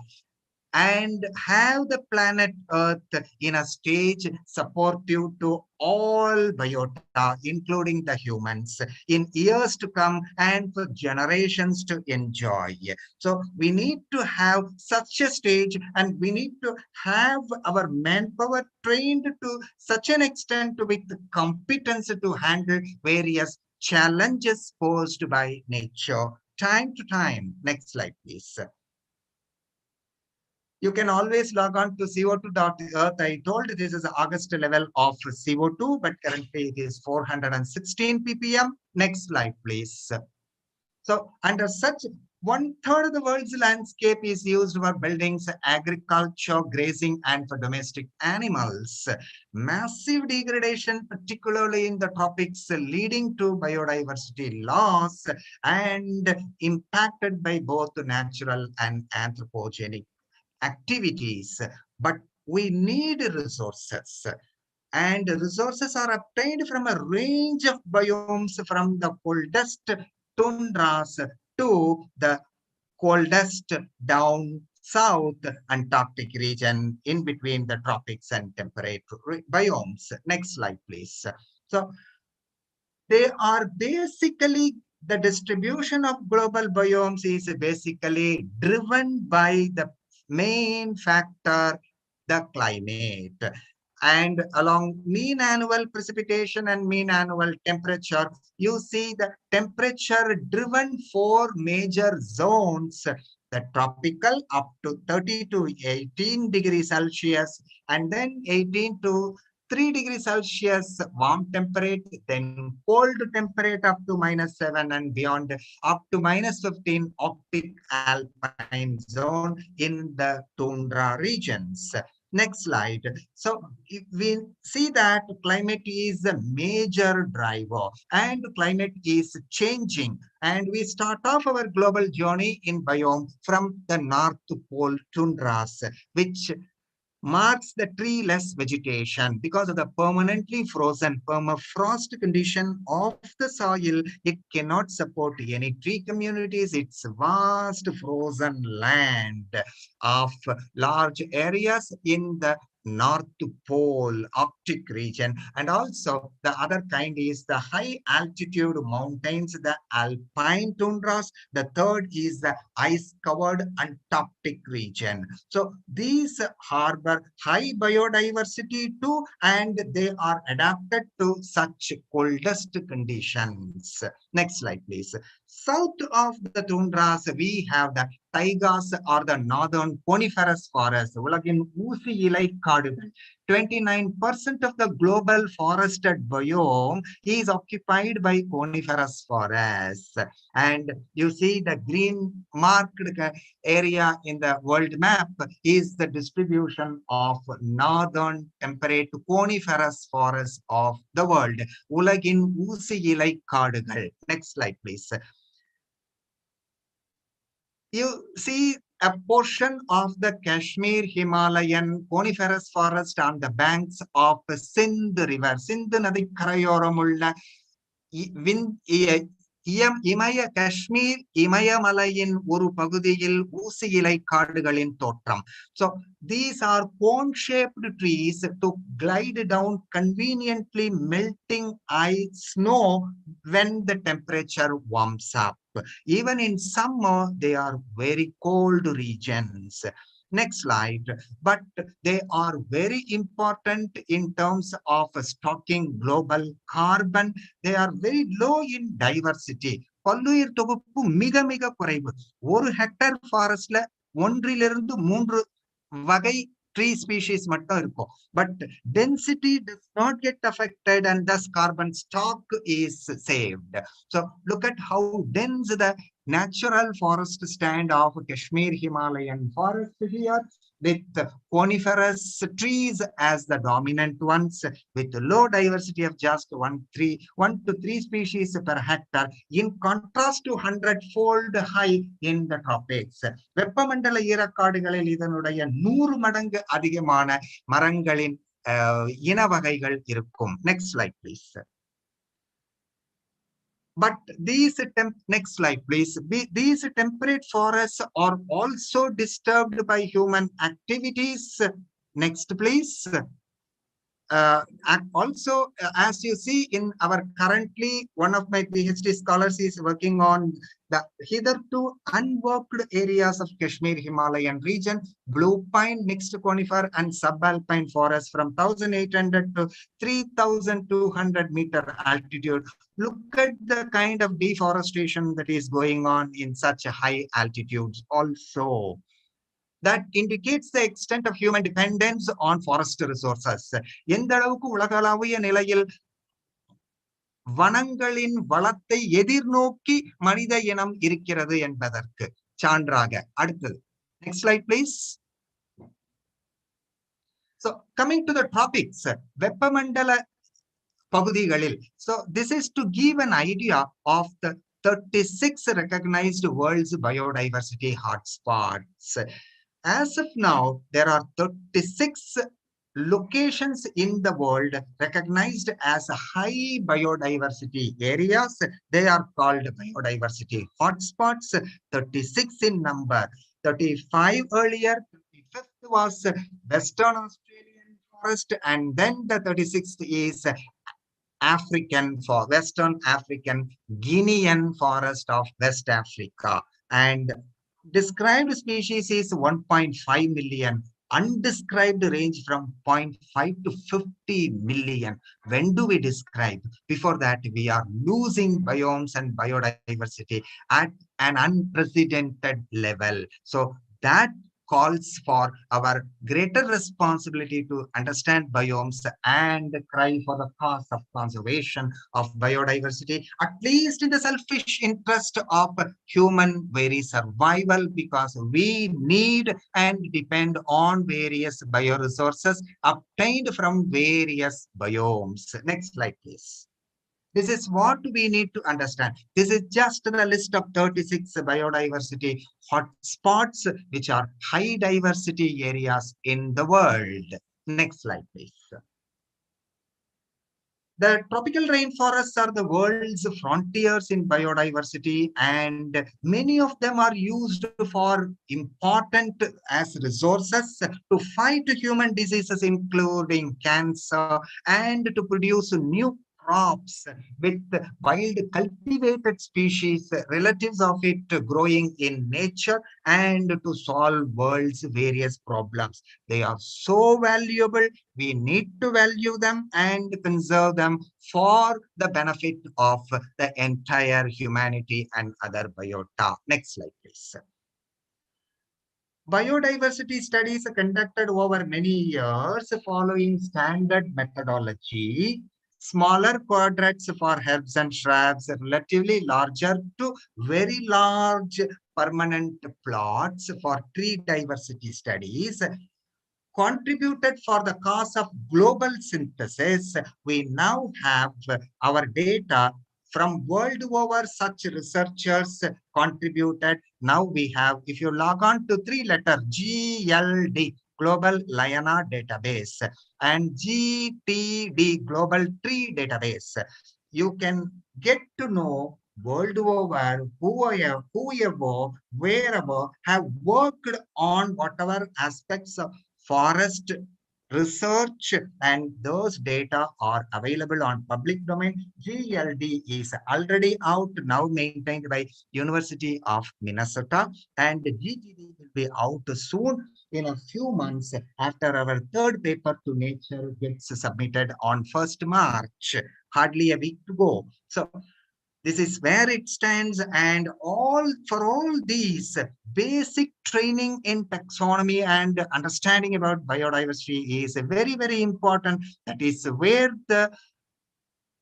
and have the planet Earth in a stage supportive to all biota, including the humans, in years to come and for generations to enjoy. So we need to have such a stage, and we need to have our manpower trained to such an extent with competence to handle various challenges posed by nature time to time. Next slide, please. You can always log on to co2.earth. I told this is August level of CO2, but currently it is 416 ppm. Next slide, please. So under such, 1/3 of the world's landscape is used for buildings, agriculture, grazing, and for domestic animals. Massive degradation, particularly in the tropics, leading to biodiversity loss and impacted by both natural and anthropogenic activities. But we need resources, and resources are obtained from a range of biomes, from the coldest tundras to the coldest down south Antarctic region, in between the tropics and temperate biomes. Next slide, please. So they are basically, the distribution of global biomes is basically driven by the main factor, the climate. And along mean annual precipitation and mean annual temperature, you see the temperature driven 4 major zones: the tropical up to 30 to 18 degrees Celsius, and then 18 to 3 degrees Celsius warm temperate, then cold temperate up to -7 and beyond, up to -15 Arctic alpine zone in the tundra regions. Next slide. So if we see that climate is a major driver and climate is changing. And we start off our global journey in biome from the North Pole tundras, which marks the treeless vegetation because of the permanently frozen permafrost condition of the soil. It cannot support any tree communities. It's vast frozen land of large areas in the North Pole Arctic region. And also the other kind is the high altitude mountains, the alpine tundras. The third is the ice covered Antarctic region. So these harbor high biodiversity too, and they are adapted to such coldest conditions. Next slide, please. South of the tundras, we have the taigas or the northern coniferous forest. உலகின் ஊசி இலை காடுகள். 29% of the global forested biome is occupied by coniferous forests. And you see the green marked area in the world map is the distribution of northern temperate coniferous forests of the world. உலகின் ஊசி இலை காடுகள். Next slide, please. You see a portion of the Kashmir Himalayan coniferous forest on the banks of the Sindh River. Sindh நதி கரையோரமுள்ள இமய காஷ்மீர் இமயமலையின் ஒரு பகுதியில் ஊசி இலை காடுகளின் தோற்றம். So these are cone-shaped trees to glide down conveniently melting ice snow when the temperature warms up. Even in summer, they are very cold regions. Next slide. But they are very important in terms of stocking global carbon. They are very low in diversity. பல்லுயிர் தொகுப்பு மிக மிக குறைவு. ஒரு hectare ஃபாரஸ்ட்ல 1 to 3 வகை tree species மட்டும் இருக்கும். But density does not get affected and thus carbon stock is saved. So look at how dense the natural forest stand of Kashmir Himalayan forest here, with coniferous trees as the dominant ones, with low diversity of just 1 to 3 species per hectare, in contrast to 100-fold high in the tropics. வெப்பமண்டல ஈரக்காடுகளில் இதனுடைய 100 மடங்கு அதிகமான மரங்களின் இன வகைகள் இருக்கும். Next slide, please. But these next slide, please. These temperate forests are also disturbed by human activities. Next, please. And also, as you see in our currently, one of my PhD scholars is working on the hitherto unworked areas of Kashmir Himalayan region, blue pine, mixed conifer and subalpine forest from 1800 to 3200 meter altitude. Look at the kind of deforestation that is going on in such high altitudes also. That indicates the extent of human dependence on forest resources. எந்த அளவுக்கு உலகளாவிய நிலையில் வனங்களின் வளத்தை எதிர்நோக்கி மனித இனம் இருக்கிறது என்பதற்கு சான்றாக. அடுத்தது next slide, please. So coming to the topics, வெப்பமண்டல பகுதிகளில், so this is to give an idea of the 36 recognized world's biodiversity hotspots. As of now, there are 36 locations in the world recognized as high biodiversity areas. They are called biodiversity hotspots, 36 in number. 35 earlier, 35th was Western Australian forest, and then the 36th is Western African Guinean forest of West Africa. And described species is 1.5 million. Undescribed range from 0.5 to 50 million. When do we describe? Before that, we are losing biomes and biodiversity at an unprecedented level. So that calls for our greater responsibility to understand biomes and cry for the cause of conservation of biodiversity, at least in the selfish interest of human very survival, because we need and depend on various bioresources obtained from various biomes. Next slide, please. This is what we need to understand. This is just the list of 36 biodiversity hotspots, which are high diversity areas in the world. Next slide, please. The tropical rainforests are the world's frontiers in biodiversity, and many of them are used for important as resources to fight human diseases, including cancer, and to produce new crops with wild cultivated species, relatives of it growing in nature, and to solve world's various problems. They are so valuable. We need to value them and conserve them for the benefit of the entire humanity and other biota. Next slide, please. Biodiversity studies are conducted over many years following standard methodology. Smaller quadrats for herbs and shrubs, relatively larger to very large permanent plots for tree diversity studies, contributed for the cause of global synthesis. We now have our data from world over. Such researchers contributed. Now we have, if you log on to 3-letter GLD, Global Liana Database, and GTD, Global Tree Database, you can get to know world over whoever, wherever have worked on whatever aspects of forest research, and those data are available on public domain. GLD is already out now, maintained by University of Minnesota, and GTD will be out soon in a few months after our third paper to Nature gets submitted on 1st March, hardly a week to go. So this is where it stands, and for all these basic training in taxonomy and understanding about biodiversity is very, very important. That is where the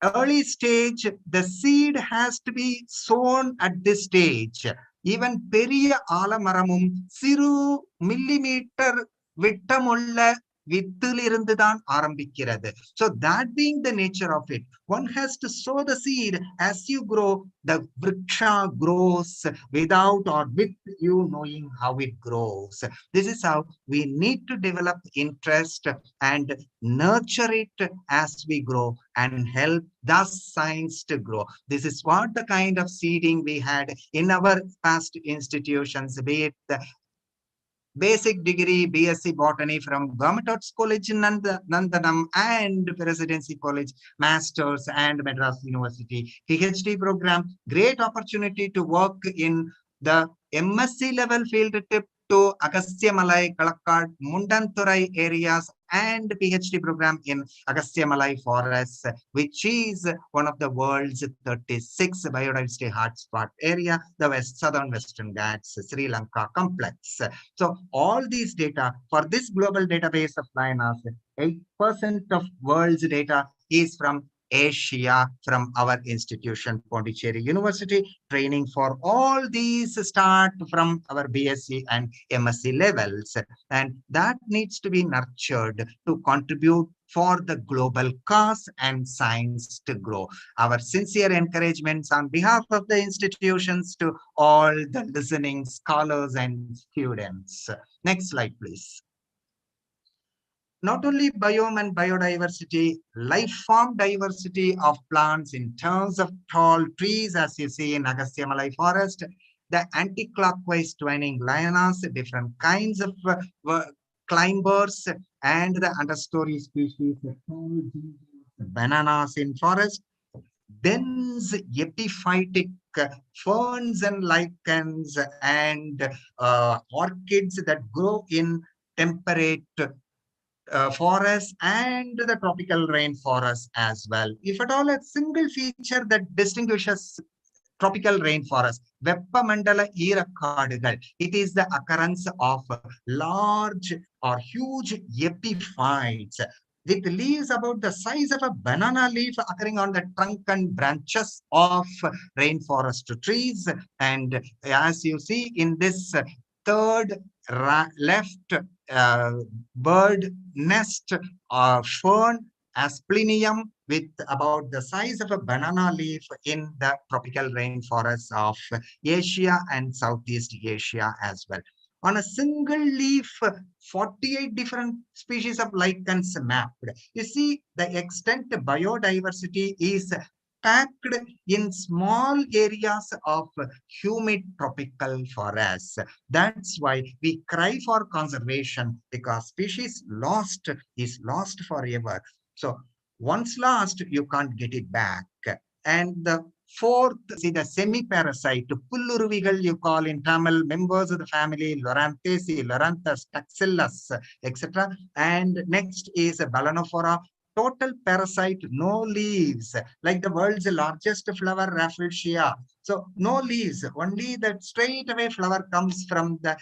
early stage, the seed has to be sown at this stage. Even பெரிய ஆலமரமும் சிறு millimeter விட்டமுள்ள வித்திலிருந்துதான் ஆரம்பிக்கிறது. So that being the nature of it, one has to sow the seed. As you grow, the vriksha grows without or with you knowing how it grows. This is how we need to develop interest and nurture it as we grow and help thus science to grow. This is what the kind of seeding we had in our past institutions, be it the basic degree BSc Botany from Government Arts College in Nandanam and Presidency College, Masters and Madras University, PhD program, great opportunity to work in the MSc level field trip to Agastya Malai, Kalakkad, Mundanturai areas, and PhD program in Agastya Malai forests, which is one of the world's 36 biodiversity hotspot area, the southern Western Ghats, Sri Lanka complex. So all these data for this global database of Lianas, 8% of world's data is from Asia, from our institution, Pondicherry University. Training for all these start from our BSc and MSc levels, and that needs to be nurtured to contribute for the global cause and science to grow. Our sincere encouragements on behalf of the institutions to all the listening scholars and students. Next slide, please. Not only biome and biodiversity, life form diversity of plants in terms of tall trees, as you see in Agastya Malai forest, the anti-clockwise twining lianas, different kinds of climbers, and the understory species, bananas in forest, dense epiphytic ferns and lichens, and orchids that grow in temperate forests and the tropical rainforest as well. If at all, a single feature that distinguishes tropical rainforest, வெப்பமண்டல ஈரக்காடுகள். It is the occurrence of large or huge epiphytes with leaves about the size of a banana leaf occurring on the trunk and branches of rainforest trees. And as you see in this third left bird nest fern asplenium with about the size of a banana leaf in the tropical rainforests of Asia and Southeast Asia as well. On a single leaf, 48 different species of lichens mapped. You see, the extent biodiversity is packed in small areas of humid tropical forests. That's why we cry for conservation, because species lost is lost forever. So once lost, you can't get it back. And the fourth, see the semi-parasite, pulluruvigal you call in Tamil, members of the family Loranthacea, Loranthus, Taxillus, etc. And next is Balanophora, total parasite, no leaves, like the world's largest flower, Rafflesia. So no leaves, only that straight away flower comes from the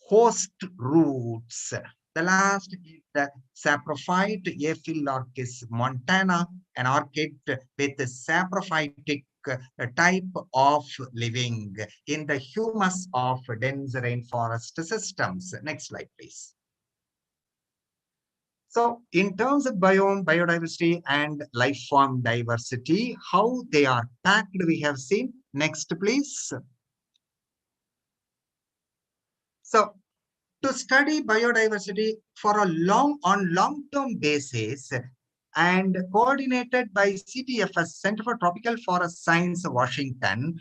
host roots. The last is the saprophyte Aphilorchis montana, an orchid with a saprophytic type of living in the humus of dense rainforest systems. Next slide, please. So in terms of biodiversity and life form diversity, how they are packed, we have seen. Next, please. So to study biodiversity for a long-term basis and coordinated by CTFS, Center for Tropical Forest Science, Washington,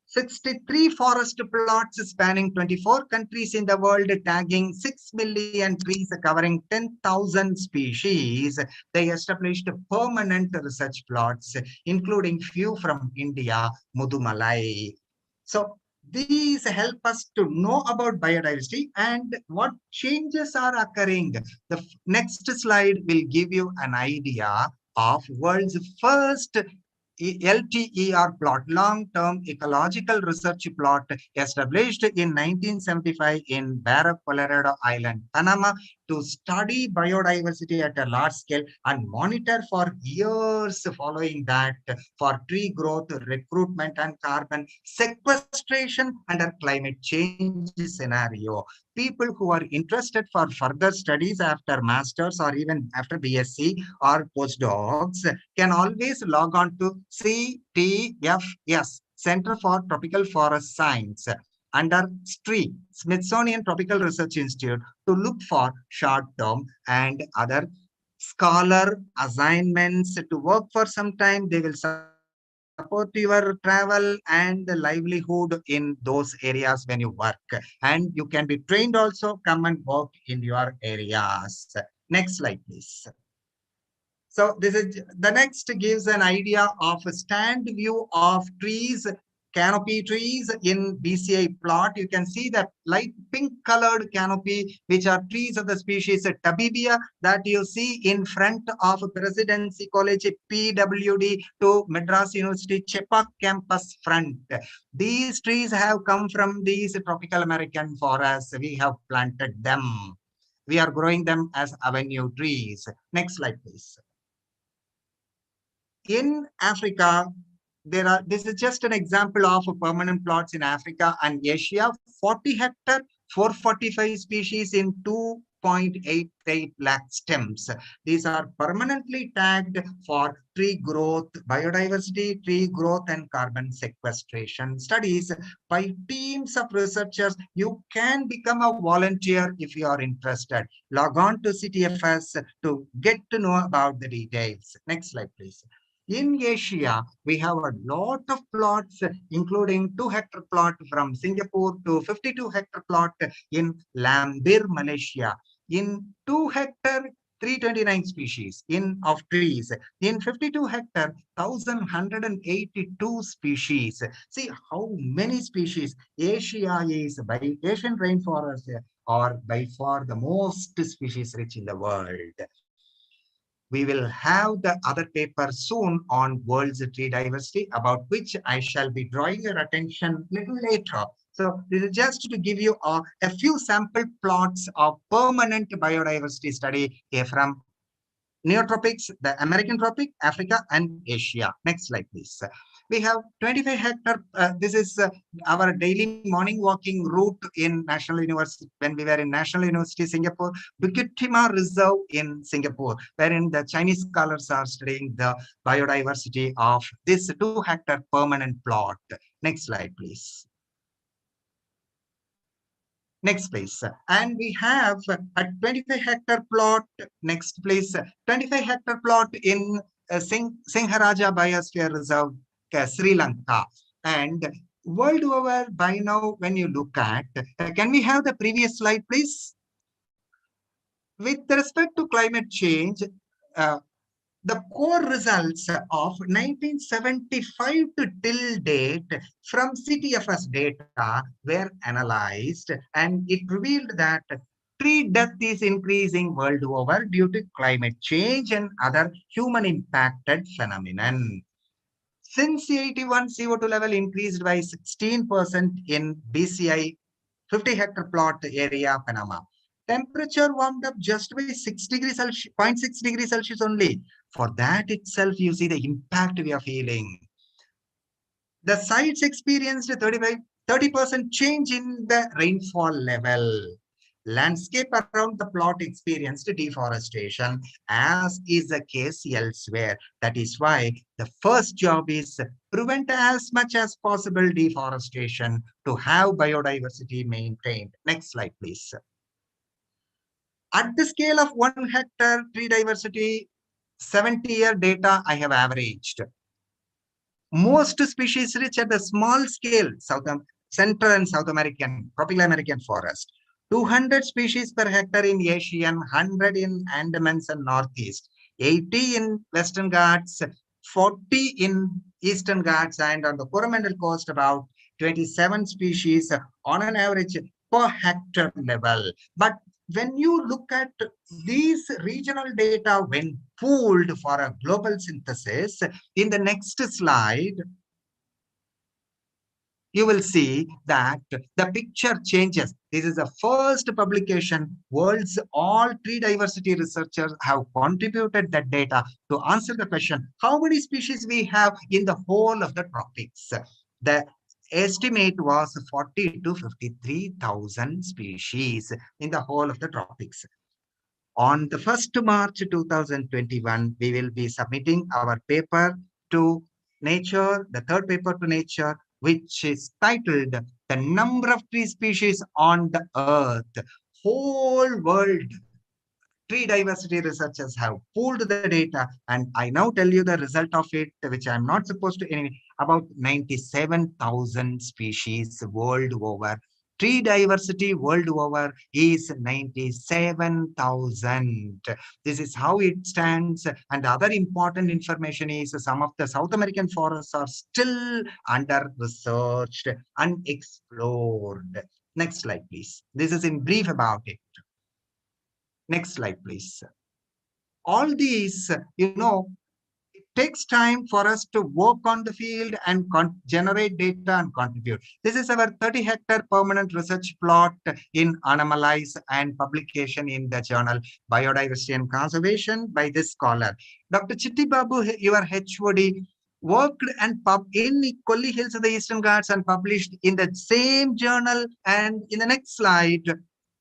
63 forest plots spanning 24 countries in the world, tagging 6 million trees, covering 10,000 species. They established permanent research plots, including few from India, Mudumalai. So these help us to know about biodiversity and what changes are occurring. The next slide will give you an idea of world's first LTER plot, long-term ecological research plot, established in 1975 in Barra Colorado Island, Panama, to study biodiversity at a large scale and monitor for years following that for tree growth, recruitment, and carbon sequestration under climate change scenario. People who are interested for further studies after masters or even after BSc or postdocs can always log on to CTFS, Center for Tropical Forest Science, under STRI, Smithsonian Tropical Research Institute, to look for short-term and other scholar assignments to work for some time. They will support your travel and livelihood in those areas when you work. And you can be trained also, come and work in your areas. Next slide, please. So this is the next gives an idea of a stand view of trees, canopy trees in BCI plot. You can see the light pink colored canopy, which are trees of the species Tabibia, that you see in front of Presidency College PWD to Madras University Chepauk campus front. These trees have come from these tropical American forests. We have planted them. We are growing them as avenue trees. Next slide, please. In Africa, this is just an example of permanent plots in Africa and Asia, 40 hectare, 445 species in 2.88 lakh stems. These are permanently tagged for tree growth, biodiversity, tree growth, and carbon sequestration studies by teams of researchers. You can become a volunteer if you are interested. Log on to CTFS to get to know about the details. Next slide, please. In Asia, we have a lot of plots, including 2-hectare plot from Singapore to 52-hectare plot in Lambir, Malaysia. In 2-hectare, 329 species of trees. In 52 hectare, 1,182 species. See how many species. Asia is by Asian rainforest are by far the most species rich in the world. We will have the other paper soon on world's tree diversity, about which I shall be drawing your attention little later. So this is just to give you a few sample plots of permanent biodiversity study here from neotropics, the American tropic, Africa, and Asia. Next slide, please. We have 25 hectare. This is our daily morning walking route in National University, when we were in National University, Singapore, Bukit Timah Reserve in Singapore, wherein the Chinese scholars are studying the biodiversity of this 2-hectare permanent plot. Next slide, please. Next, please. And we have a 25-hectare plot. Next, please. 25-hectare plot in Singharaja Biosphere Reserve, Sri Lanka. And world over, by now, when you look at, can we have the previous slide, please? With respect to climate change, the core results of 1975 to till date from CTFS data were analyzed, and it revealed that tree death is increasing world over due to climate change and other human impacted phenomenon. Since 81, CO2 level increased by 16% in BCI 50-hectare plot area, Panama. Temperature warmed up just by 6 degrees Celsius, 0.6 degrees Celsius only. For that itself, you see the impact we are feeling. The sites experienced a 30% change in the rainfall level. Landscape around the plot experienced deforestation, as is the case elsewhere. That is why the first job is prevent as much as possible deforestation to have biodiversity maintained. Next slide, please. At the scale of 1 hectare tree diversity, 70-year data I have averaged. Most species reach at the small scale, Central and South American, tropical American forest. 200 species per hectare in Asian, 100 in Andamans and Northeast, 80 in Western Ghats, 40 in Eastern Ghats, and on the Coromandel Coast, about 27 species on an average per hectare level. But when you look at these regional data when pooled for a global synthesis, in the next slide, you will see that the picture changes. This is the first publication. World's all tree diversity researchers have contributed that data to answer the question, how many species we have in the whole of the tropics? The estimate was 40 to 53,000 species in the whole of the tropics. On the 1st March 2021, we will be submitting our paper to Nature, the third paper to Nature, which is titled The Number of Tree Species on the Earth. Whole world tree diversity researchers have pooled the data, and I now tell you the result of it, which I'm not supposed to anyway, about 97,000 species world over. Tree diversity world over is 97,000. This is how it stands. And other important information is some of the South American forests are still under researched, unexplored. Next slide, please. This is in brief about it. Next slide, please. All these, it takes time for us to work on the field and generate data and contribute. This is our 30-hectare permanent research plot in Analyze and publication in the journal Biodiversity and Conservation by this scholar. Dr. Chitti Babu, your HOD, worked and in Kolli Hills of the Eastern Ghats and published in the same journal. And in the next slide,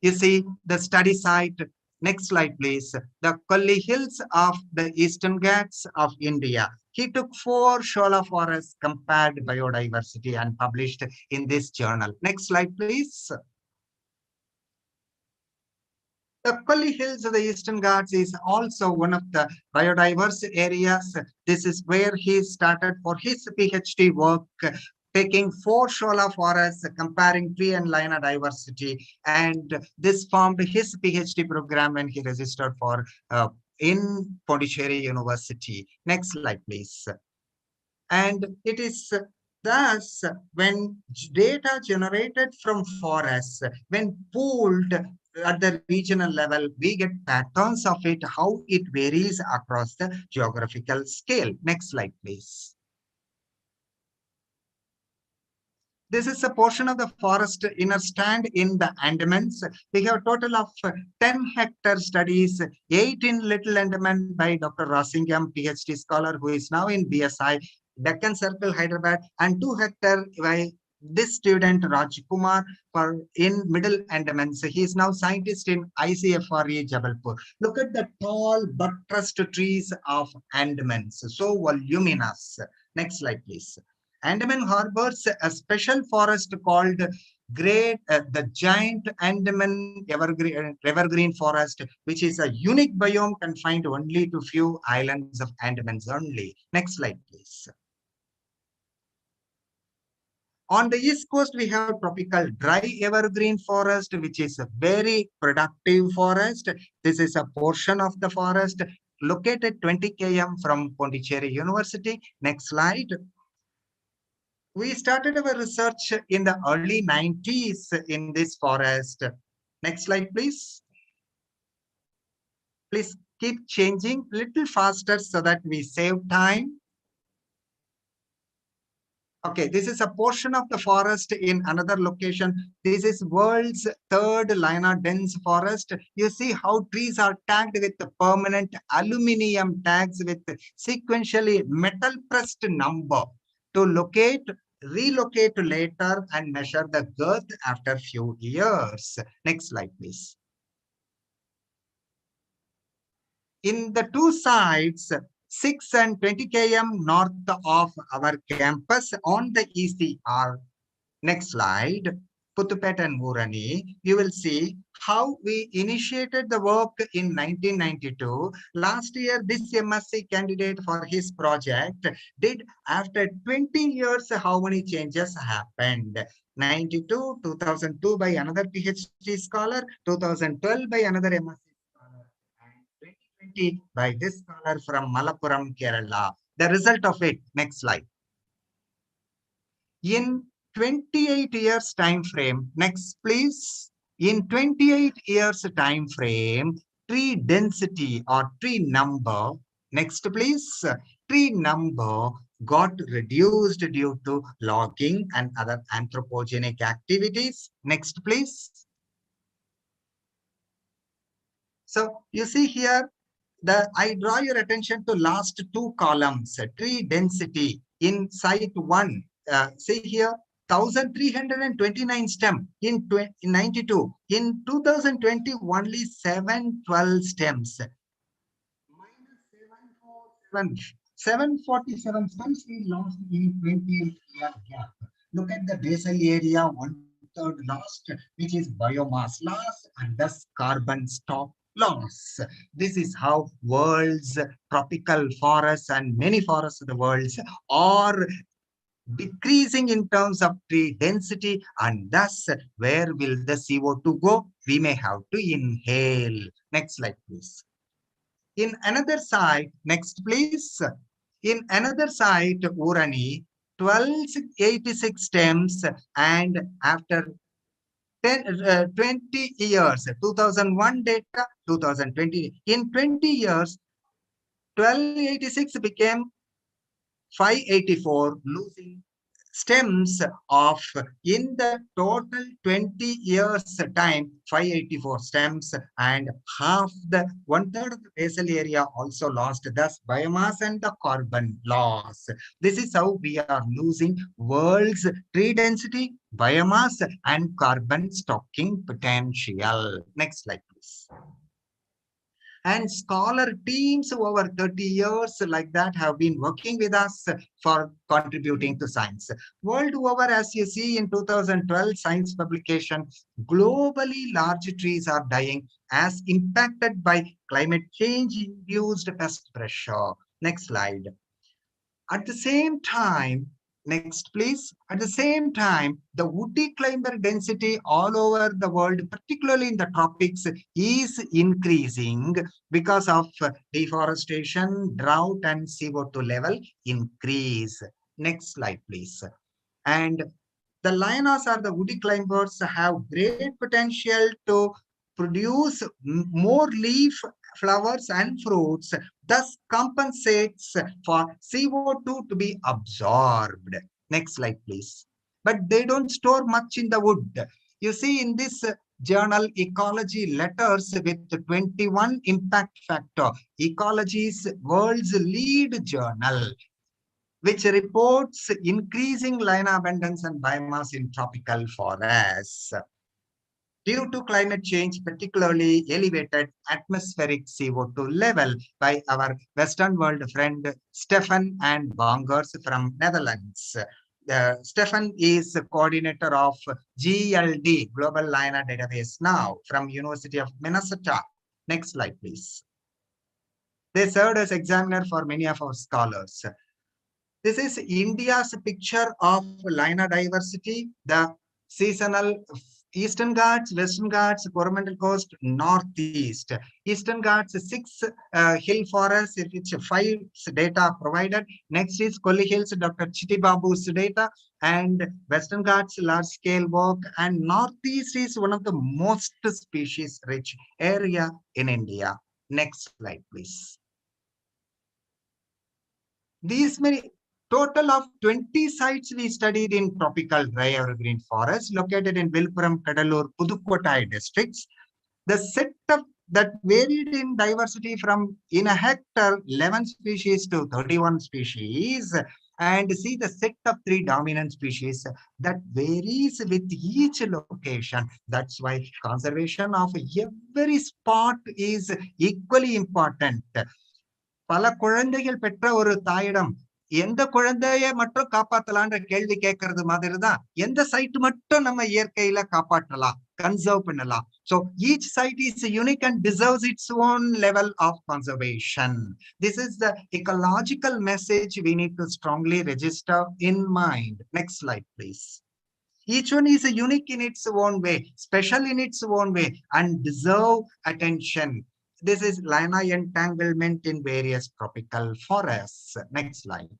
you see the study site. Next slide, please. The Kolli Hills of the Eastern Ghats of India. He took 4 Shola forests, compared biodiversity, and published in this journal. Next slide, please. The Kolli Hills of the Eastern Ghats is also one of the biodiverse areas. This is where he started for his PhD work, taking 4 Shola forests, comparing tree and liana diversity. And this formed his PhD program when he registered for in Pondicherry University. Next slide, please. And it is thus when data generated from forests, when pooled, at the regional level, we get patterns of it, how it varies across the geographical scale. Next slide, please. This is a portion of the forest inner stand in the Andamans. We have a total of 10-hectare studies, 8 in Little Andaman by Dr. Rosingham, PhD scholar, who is now in BSI, Deccan Circle, Hyderabad, and 2 hectare by this student, Rajkumar, for in Middle Andaman. So he is now scientist in ICFRE, Jabalpur. Look at the tall buttressed trees of Andamans, so voluminous. Next slide, please. Andaman harbors a special forest called the giant Andaman evergreen forest, which is a unique biome confined only to few islands of Andamans only. Next slide, please. On the east coast, we have tropical dry evergreen forest, which is a very productive forest. This is a portion of the forest located 20 km from Pondicherry University. Next slide. We started our research in the early 90s in this forest. Next slide, please. Please keep changing a little faster so that we save time. Okay, this is a portion of the forest in another location. This is world's third liana dense forest. You see how trees are tagged with the permanent aluminium tags with sequentially metal pressed number to relocate later and measure the girth after few years. Next slide, please. In the two sides, 6 and 20 km north of our campus on the ECR. Next slide. Puthupet and Murani, you will see how we initiated the work in 1992. Last year, this MSc candidate for his project did after 20 years how many changes happened. 92, 2002 by another PhD scholar, 2012 by another MSc scholar, and 2020 by this scholar from Malappuram, Kerala. The result of it, next slide. In 28 years time frame, next please. In 28 years time frame, tree density or tree number, next please, tree number got reduced due to logging and other anthropogenic activities. Next please. So you see here, I draw your attention to last two columns, tree density in site 1. See here, 1,329 stem in 92. In 2020, only 712 stems. Minus 747 stems we lost in 20-year gap. Look at the basal area, 1/3 lost, which is biomass loss and thus carbon stock loss. This is how world's tropical forests and many forests of the world are decreasing in terms of tree density, and thus where will the CO2 go? We may have to inhale. Next slide, please. In another site, next please. In another site, Urani, 1286 stems, and after 20 years, 2001 data, 2020. In 20 years, 1286 became 584, losing stems of in the total 20 years time 584 stems, and half the 1/3 of the basal area also lost, thus biomass and the carbon loss. This is how we are losing world's tree density, biomass and carbon stocking potential. Next slide, please. And scholar teams over 30 years like that have been working with us for contributing to science. World over, as you see in 2012 science publication, globally large trees are dying as impacted by climate change induced pest pressure. Next slide. At the same time, next please. At the same time, the woody climber density all over the world, particularly in the tropics, is increasing because of deforestation, drought, and CO2 level increase. Next slide, please. And the lianas or the woody climbers have great potential to produce more leaf, flowers, and fruits, thus compensates for CO2 to be absorbed. Next slide, please. But they don't store much in the wood. You see, in this journal, Ecology Letters with 21 impact factor, Ecology is world's lead journal, which reports increasing lion abundance and biomass in tropical forests due to climate change, particularly elevated atmospheric CO2 level, by our Western world friend Stefan and Bongers from Netherlands. Stefan is coordinator of GLD, Global Lion Database now, from University of Minnesota. Next slide, please. They served as examiner for many of our scholars. This is India's picture of lion diversity, the seasonal Eastern Ghats, Western Ghats, Coromandel Coast, Northeast. Eastern Ghats, 6 hill forests, in which 5 data provided. Next is Kolli Hills, Dr. Chiti Babu's data, and Western Ghats, large scale work, and Northeast is one of the most species rich area in India. Next slide, please. These many total of 20 sites we studied in tropical dry evergreen forests located in Vilpuram, Kadalur, Pudukottai districts. The setup that varied in diversity from in a hectare 11 species to 31 species, and see the set of 3 dominant species that varies with each location. That's why conservation of every spot is equally important. பல குழந்தைகள் பெற்ற ஒரு தாயிடம் எந்த குழந்தைய மட்டும் காப்பாத்தலான்ற கேள்வி கேட்கறது மாதிரிதான் எந்த சைட் மட்டும் நம்ம இயற்கையில காப்பாற்றலாம், கன்சர்வ் பண்ணலாம். So each site is unique and deserves its own level of conservation. This is the ecological message we need to strongly register in mind. Next slide, please. Each one is unique in its own way, special in its own way, and deserve attention. This is lion entanglement in various tropical forests. Next slide.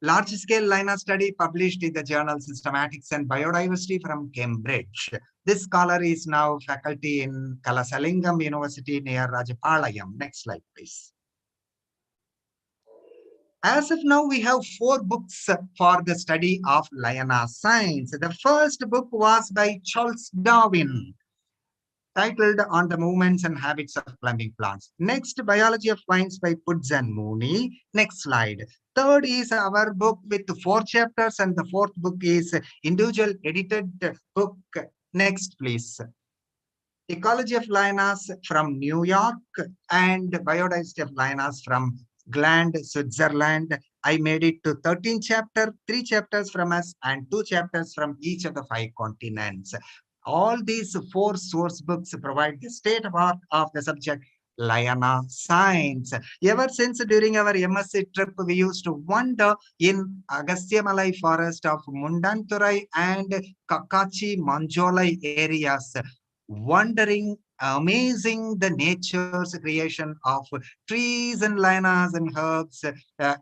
Large-scale lion study published in the journal Systematics and Biodiversity from Cambridge. This scholar is now faculty in Kalasalingam University near Rajapalayam. Next slide, please. As of now, we have 4 books for the study of lion science. The first book was by Charles Darwin, titled On the Movements and Habits of Climbing Plants. Next, Biology of Vines by Pudz and Mooney. Next slide. Third is our book with 4 chapters, and the 4th book is individual edited book. Next, please. Ecology of Lionas from New York and Biodiversity of Lionas from Gland, Switzerland. I made it to 13 chapters, 3 chapters from us and 2 chapters from each of the 5 continents. All these 4 source books provide the state of art of the subject lion science. Ever since during our MSc trip, we used to wander in Agastyamalai forest of Mundanturai and Kakachi Manjolai areas, wondering, amazing the nature's creation of trees and lianas and herbs,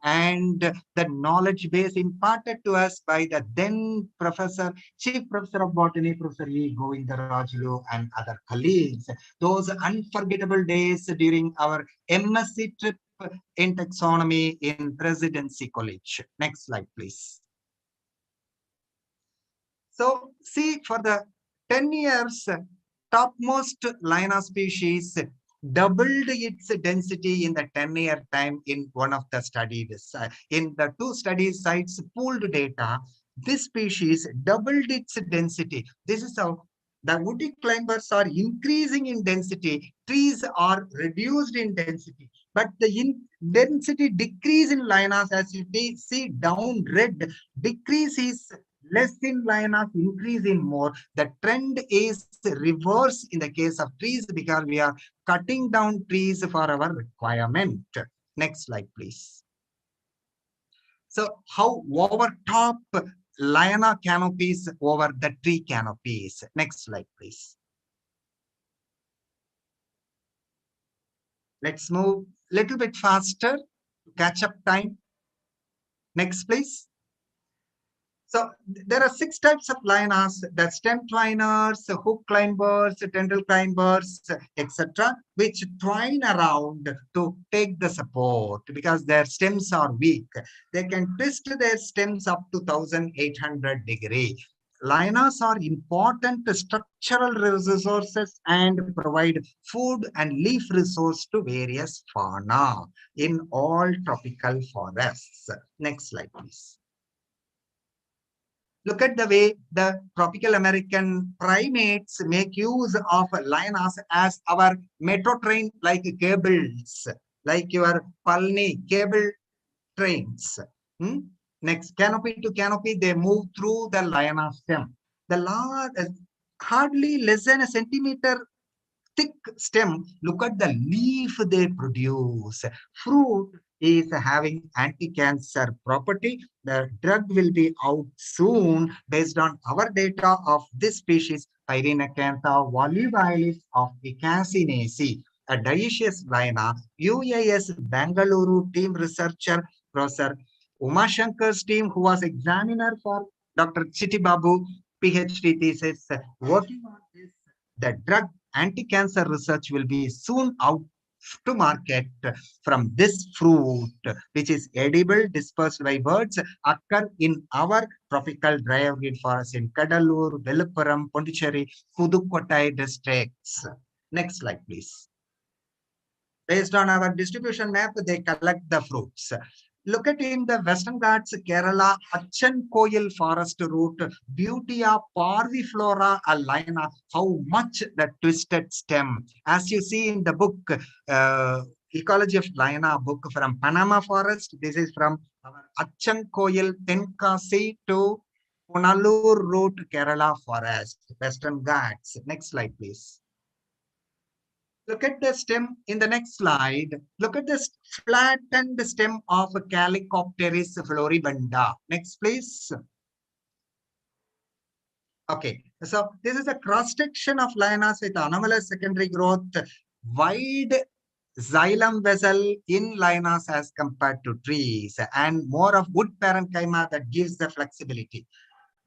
and the knowledge base imparted to us by the then chief professor of botany, Professor E. Govindarajulu, and other colleagues. Those unforgettable days during our MSc trip in taxonomy in Presidency College. Next slide, please. So see, for the 10 years, topmost lion species doubled its density in the 10-year time in one of the studies. In the 2 study sites pooled data, this species doubled its density. This is how the woody climbers are increasing in density, trees are reduced in density, but the density decrease in lianas, as you see down red, decrease is less in lionas, increase in more. The trend is reverse in the case of trees because we are cutting down trees for our requirement. Next slide, please. So how over top liana canopies over the tree canopies. Next slide, please. Let's move a little bit faster to catch up time. Next, please. So there are 6 types of lianas: the stem twiners, hook climbers, tendril climbers, etc., which twine around to take the support because their stems are weak. They can twist their stems up to 1800 degree. Lianas are important structural resources and provide food and leaf resource to various fauna in all tropical forests. Next slide, please. Look at the way the tropical American primates make use of lianas as our metro train like cables, like your Palni cable trains. Hmm? Next, canopy to canopy, they move through the liana stem. The hardly less than a centimeter thick stem. Look at the leaf they produce. Fruit is having anti-cancer property. The drug will be out soon based on our data of this species, Pyrenacantha volubilis of Icacinaceae, a dioecious liana. UAS Bangalore team researcher, Professor Umashankar's team, who was examiner for Dr. Chittibabu PhD thesis, working on this. The drug anti-cancer research will be soon out to market from this fruit, which is edible, dispersed by birds, occur in our tropical dry evergreen forest in Kadalur, Veluppuram, Pondicherry, Pudukottai districts. Next slide, please. Based on our distribution map, they collect the fruits. Look at in the Western Ghats, Kerala, Achankoil forest route, Butea parviflora alina, how much the twisted stem. As you see in the book, Ecology of Liana book from Panama forest, this is from our Achankoil, Tenkasi to Punalur route, Kerala forest, Western Ghats. Next slide, please. Look at the stem in the next slide. Look at this flattened stem of Calicopteris floribunda. Next, please. Okay, so this is a cross-section of lianas with anomalous secondary growth, wide xylem vessel in lianas as compared to trees, and more of wood parenchyma that gives the flexibility.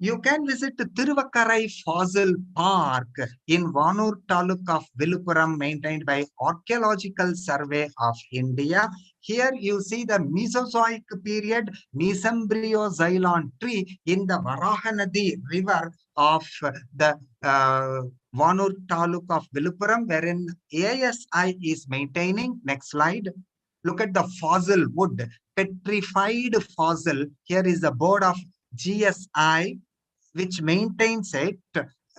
You can visit Tiruvakkarai Fossil Park in Vanur Taluk of Viluppuram, maintained by Archaeological Survey of India. Here you see the Mesozoic period Mesembryoxylon tree in the Varahanadi river of the Vanur Taluk of Viluppuram, wherein ASI is maintaining. Next slide. Look at the fossil wood, petrified fossil. Here is the board of GSI, which maintains it.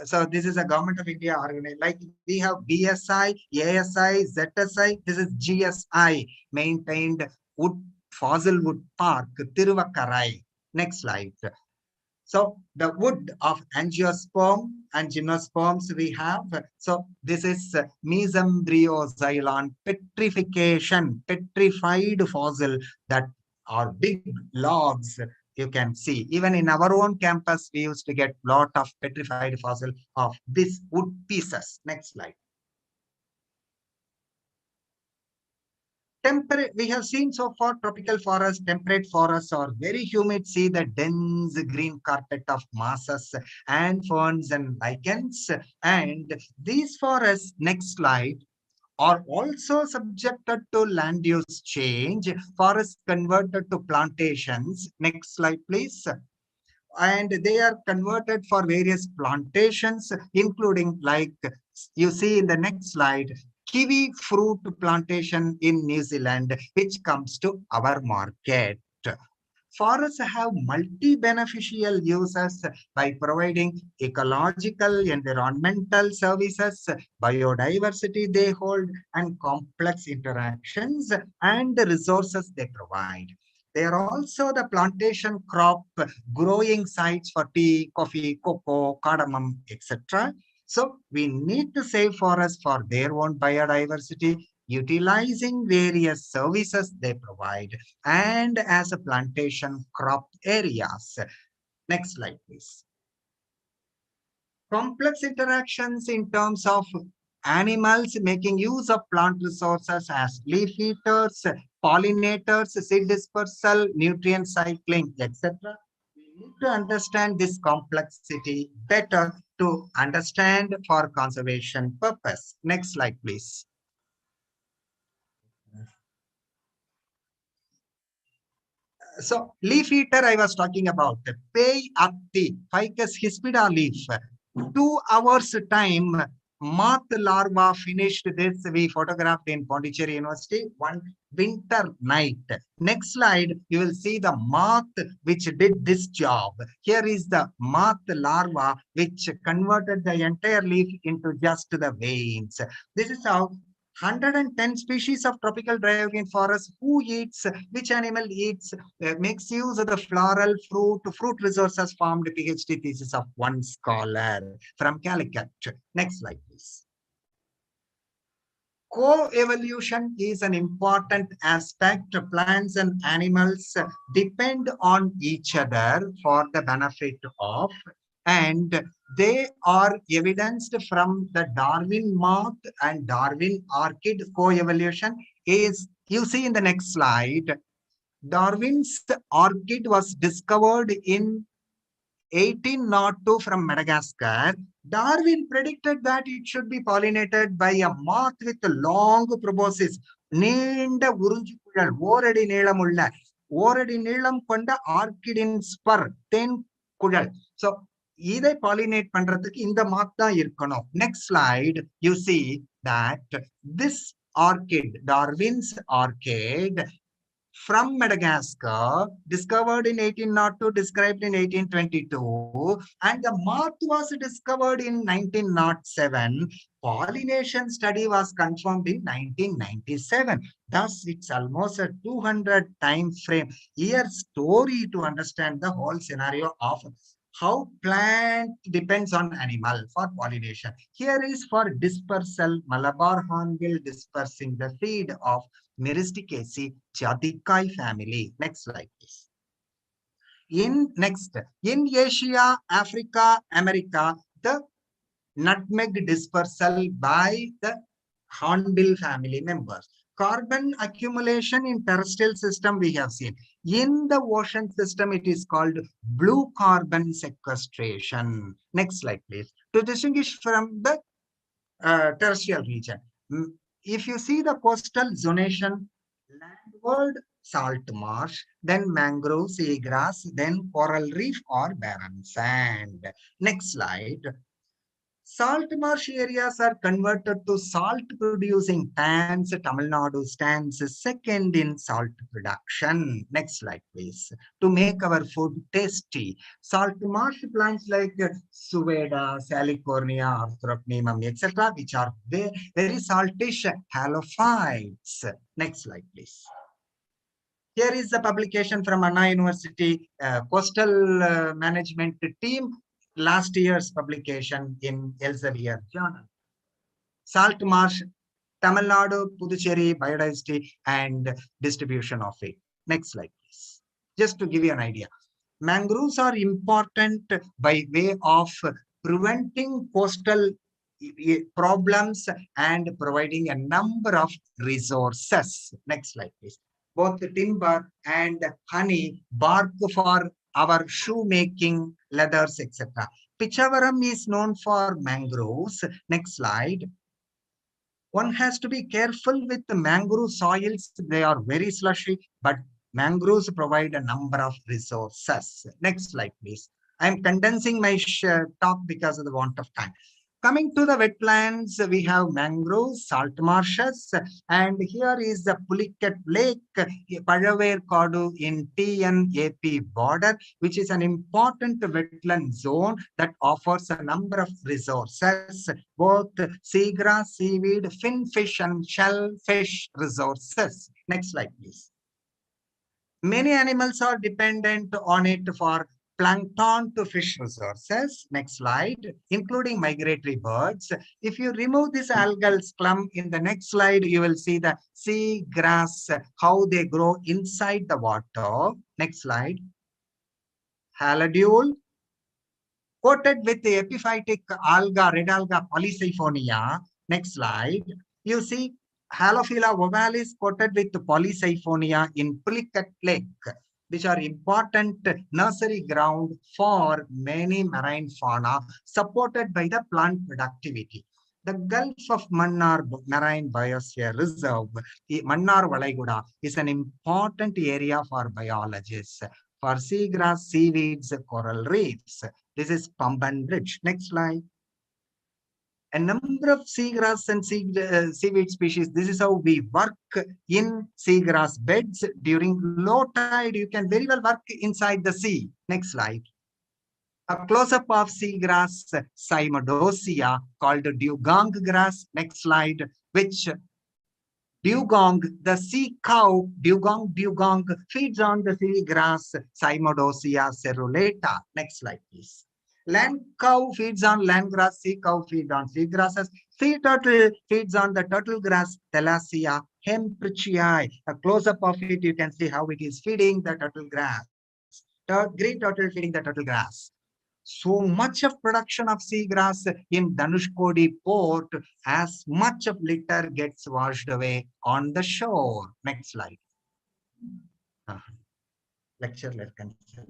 So this is a government of India organization. Like we have BSI, ASI, ZSI. This is GSI maintained wood fossil wood park, Tiruvakkarai. Next slide. So the wood of angiosperm and gymnosperms we have. So this is Mesembryoxylon petrification, petrified fossil that are big logs. You can see even in our own campus, we used to get lot of petrified fossil of these wood pieces. Next slide. Temperate, we have seen so far tropical forests, temperate forests are very humid. See the dense green carpet of mosses and ferns and lichens. And these forests, next slide, are also subjected to land use change. Forests converted to plantations. Next slide, please. And they are converted for various plantations, including like you see in the next slide, kiwi fruit plantation in New Zealand, which comes to our market. Forests have multi-beneficial uses by providing ecological, environmental services, biodiversity they hold, and complex interactions and the resources they provide. They are also the plantation crop growing sites for tea, coffee, cocoa, cardamom, etc. So we need to save forests for their own biodiversity, utilizing various services they provide and as a plantation crop areas. Next slide, please. Complex interactions in terms of animals making use of plant resources as leaf eaters, pollinators, seed dispersal, nutrient cycling, etc. We need to understand this complexity better to understand for conservation purpose. Next slide, please. So leaf eater I was talking about, pay atti, Ficus hispida leaf. 2 hours time, moth larva finished this. We photographed in Pondicherry University one winter night. Next slide, you will see the moth which did this job. Here is the moth larva which converted the entire leaf into just the veins. This is how 110 species of tropical dry evergreen forest. Who eats, which animal eats, makes use of the floral fruit resources formed PhD thesis of one scholar from Calicut. Next slide, please. Co-evolution is an important aspect. Plants and animals depend on each other for the benefit of, and they are evidenced from the Darwin moth and Darwin orchid co-evolution. Is you see in the next slide, Darwin's orchid was discovered in 1802 from Madagascar. Darwin predicted that it should be pollinated by a moth with a long proboscis. நீண்ட உறிஞ்சிக்குழல் ஓரடி நீளமுள்ள ஓரடி நீளம் கொண்ட ஆர்கிடின் spur தேன் குழல். So இதை pollinate பண்றதுக்கு இந்த மாத் தான் இருக்கணும். Next slide, you see that this orchid, Darwin's orchid, from Madagascar, discovered in 1802, described in 1822, and the moth was discovered in 1907. Pollination study was confirmed in 1997. Thus, it's almost a 200 time frame year story to understand the whole scenario of how plant depends on animal for pollination. Here is for dispersal, Malabar hornbill dispersing the seed of Myristicaceae Jaticae family. Next slide, please. In Asia, Africa, America, the nutmeg dispersal by the hornbill family members. Carbon accumulation in terrestrial system we have seen. In the ocean system, it is called blue carbon sequestration. Next slide, please. To distinguish from the terrestrial region, if you see the coastal zonation, landward salt marsh, then mangrove, seagrass, then coral reef or barren sand. Next slide. Salt marsh areas are converted to salt producing tanks. Tamil Nadu stands second in salt production. Next slide, please. To make our food tasty, salt marsh plants like Suveda, Salicornia, Arthropneum, etc., which are very saltish halophytes. Next slide, please. Here is the publication from Anna University coastal management team. Last year's publication in Elsevier Journal. Salt marsh, Tamil Nadu, Puducherry, biodiversity and distribution of it. Next slide, please. Just to give you an idea. Mangroves are important by way of preventing coastal problems and providing a number of resources. Next slide, please. Both timber and honey, bark for our shoemaking, leathers, etc. Pichavaram is known for mangroves. Next slide. One has to be careful with the mangrove soils. They are very slushy, but mangroves provide a number of resources. Next slide, please. I am condensing my talk because of the want of time. Coming to the wetlands, we have mangroves, salt marshes, and here is the Pulicat Lake, Padaver Kodu in TNAP border, which is an important wetland zone that offers a number of resources, both seagrass, seaweed, finfish, and shellfish resources. Next slide, please. Many animals are dependent on it for plankton to fish resources. Next slide, including migratory birds. If you remove this algal scum, in the next slide, you will see the sea grass, how they grow inside the water. Next slide. Halidule, coated with the epiphytic alga, red alga Polysiphonia. Next slide. You see Halophila ovalis coated with Polysiphonia in Pulicat Lake. which are important nursery ground for many marine fauna supported by the plant productivity. The Gulf of Mannar Marine Biosphere Reserve, Mannar Valaiguda, is an important area for biologists. For seagrass, seaweeds, coral reefs. This is Pamban Bridge. Next slide. A number of seagrass and seaweed species. This is how we work in seagrass beds. During low tide, you can very well work inside the sea. Next slide. A close-up of seagrass, Cymodosia, called dugong grass. Next slide, which dugong, the sea cow, dugong, feeds on the seagrass, Cymodosia cerulata. Next slide, please. Land cow feeds on land grass, sea cow feeds on sea grasses. Sea turtle feeds on the turtle grass, Thalassia hemprichii. A close-up of it, you can see how it is feeding the turtle grass. Green turtle feeding the turtle grass. So much of production of seagrass in Dhanushkodi port, as much of litter gets washed away on the shore. Next slide. Lecture left cancel.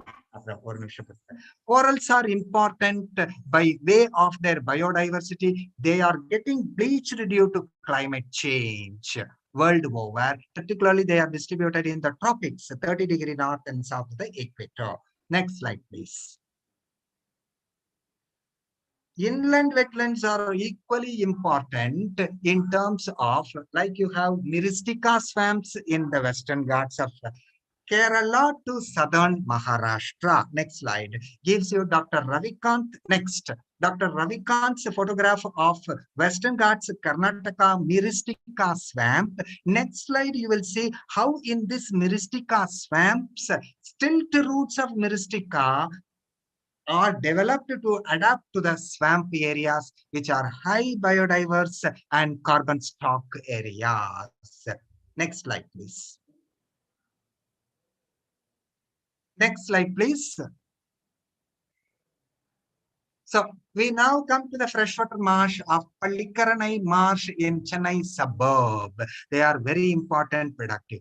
Corals are important by way of their biodiversity. They are getting bleached due to climate change world over. Particularly, they are distributed in the tropics, 30° north and south of the equator. Next slide, please. Inland wetlands are equally important in terms of, like you have Myristica swamps in the Western Ghats of Kerala to southern Maharashtra. Next slide gives you Dr. Ravikant. Next, Dr. Ravikant's photograph of Western Ghats, Karnataka Myristica swamp. Next slide, you will see how in this Myristica swamps, stilt roots of Myristica are developed to adapt to the swamp areas, which are high biodiverse and carbon stock areas. Next slide, please. Next slide, please. So we now come to the freshwater marsh of Pallikaranai Marsh in Chennai suburb. They are very important productive.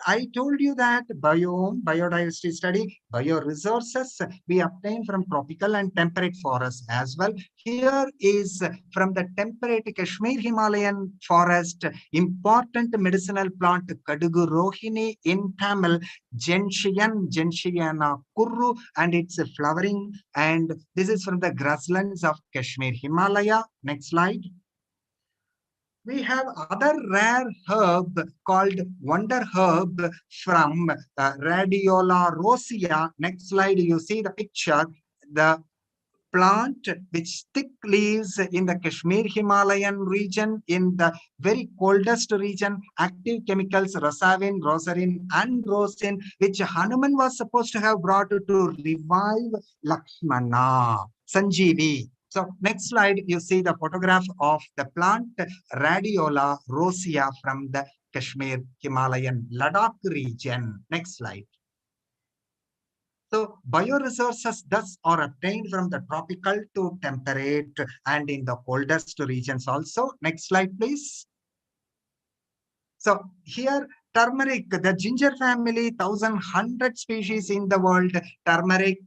I told you that biome, biodiversity study, bioresources we obtain from tropical and temperate forests as well. Here is from the temperate Kashmir Himalayan forest, important medicinal plant Kadugu Rohini in Tamil, Gentiana Kurru, and it's flowering, and this is from the grasslands of Kashmir Himalaya. Next slide. We have other rare herb called wonder herb from Radiola rosea. Next slide, you see the picture. The plant which thick leaves in the Kashmir Himalayan region, in the very coldest region, active chemicals rosavin, rosarin, and rosin, which Hanuman was supposed to have brought to revive Lakshmana, Sanjeevi. So next slide, you see the photograph of the plant Radiola rosea from the Kashmir Himalayan Ladakh region. Next slide. So bioresources thus are obtained from the tropical to temperate and in the coldest regions also. Next slide, please. So here turmeric, the ginger family, 1,100 species in the world. Turmeric,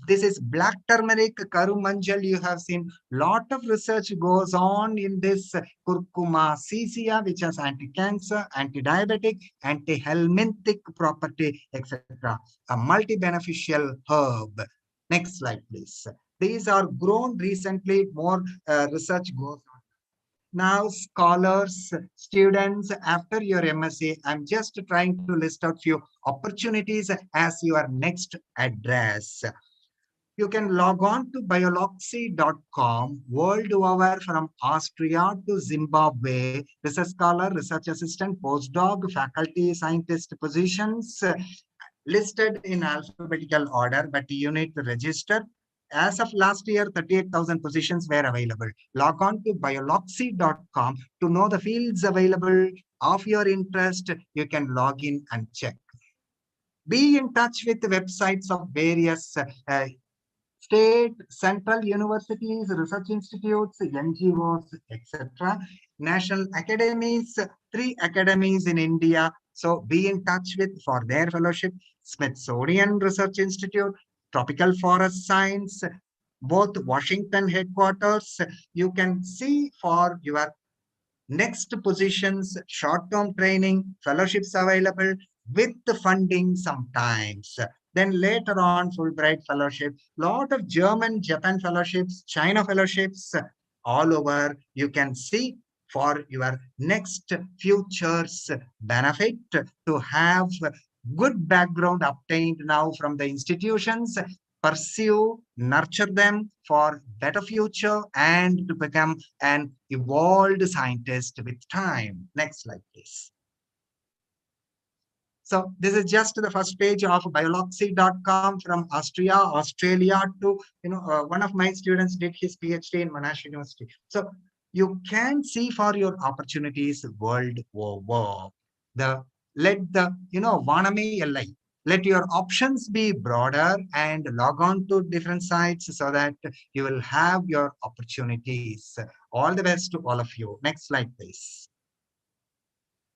this is black turmeric, karumanjal. You have seen lot of research goes on in this curcuma caesia, which has anti-cancer, anti-diabetic, anti-helminthic property, etc. A multi-beneficial herb. Next slide, please. These are grown recently. More research goes on. Now, scholars, students, after your MSc, I'm just trying to list out few opportunities as your next address. You can log on to bioloxy.com world over from Austria to Zimbabwe. Research scholar, research assistant, postdoc, faculty, scientist positions listed in alphabetical order, but you need to register. As of last year, 38,000 positions were available. Log on to bioloxy.com to know the fields available of your interest. You can log in and check. Be in touch with the websites of various state, central universities, research institutes, NGOs, etc. national academies, 3 academies in India. So be in touch with for their fellowship. Smithsonian Research Institute, Tropical Forest Science, both Washington headquarters. You can see for your next positions, short-term training, fellowships available with the funding sometimes. Then later on, Fulbright fellowship, lot of German, Japan fellowships, China fellowships, all over. You can see for your next future's benefit to have good background obtained now from the institutions, pursue, nurture them for better future and to become an evolved scientist with time. Next slide, please. So this is just the first page of bioloxy.com from Austria, Australia to, one of my students did his PhD in Monash University. So you can see for your opportunities world over. Let the, Vaname LI. Let your options be broader and log on to different sites so that you will have your opportunities. All the best to all of you. Next slide, please.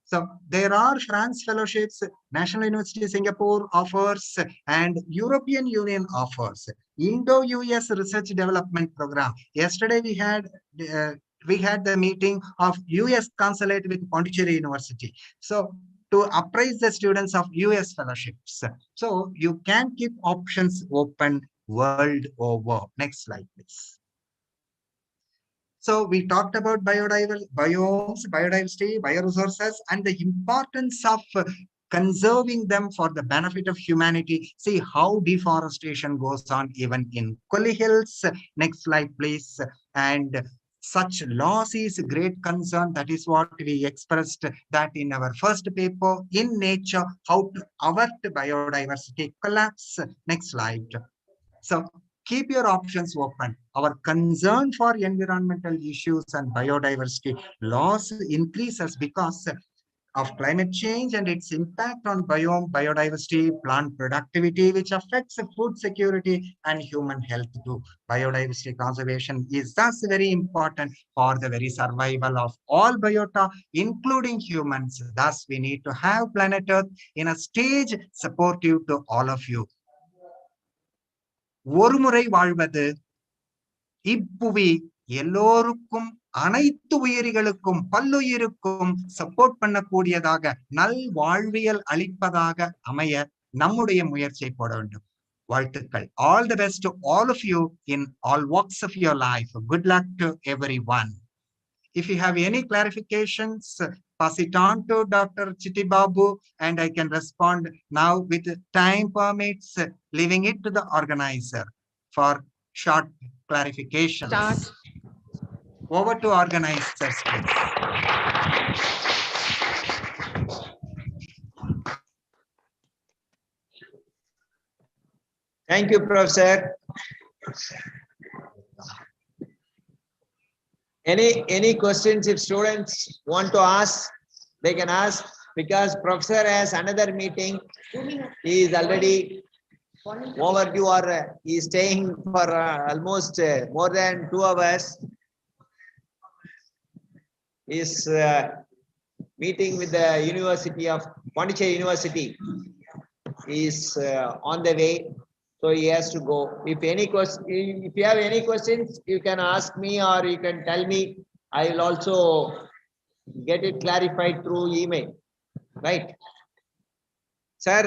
So there are France fellowships, National University Singapore offers, and European Union offers. Indo-US Research Development Program. Yesterday uh, we had the meeting of US Consulate with Pondicherry University. So to appraise the students of US fellowships. So you can keep options open world over. Next slide, please. So we talked about biomes, biodiversity, bioresources, and the importance of conserving them for the benefit of humanity. See how deforestation goes on even in Koli Hills. Next slide, please. And such loss is a great concern. That is what we expressed that in our first paper in Nature, how to avert biodiversity collapse. Next slide. So keep your options open. Our concern for environmental issues and biodiversity loss increases because of climate change and its impact on biodiversity, plant productivity, which affects food security and human health too. Biodiversity conservation is thus very important for the very survival of all biota, including humans. Thus, we need to have planet Earth in a stage supportive to all of you. ஒருமுறை வாழ்வது இப்புவி எல்லோருக்கும் அனைத்து உயிரிகளுக்கும் பல்லுயிருக்கும் support பண்ணக்கூடியதாக நல் வாழ்வியல் அளிப்பதாக அமைய நம்முடைய முயற்சியை போட வேண்டும். வாழ்த்துக்கள். All the best to all of you in all walks of your life. Good luck to everyone. If you have any clarifications, pass it on to Dr. Chittibabu and I can respond now with time permits, leaving it to the organizer for short clarifications. Start. Over to organizers, please. Thank you, Professor. Any questions if students want to ask, they can ask because Professor has another meeting. He is already overdue or he is staying for almost more than 2 hours. He is meeting with the University of Pondicherry University. He is on the way. So he has to go. If you have any questions, you can ask me or you can tell me. I will also get it clarified through email. Right? Sir,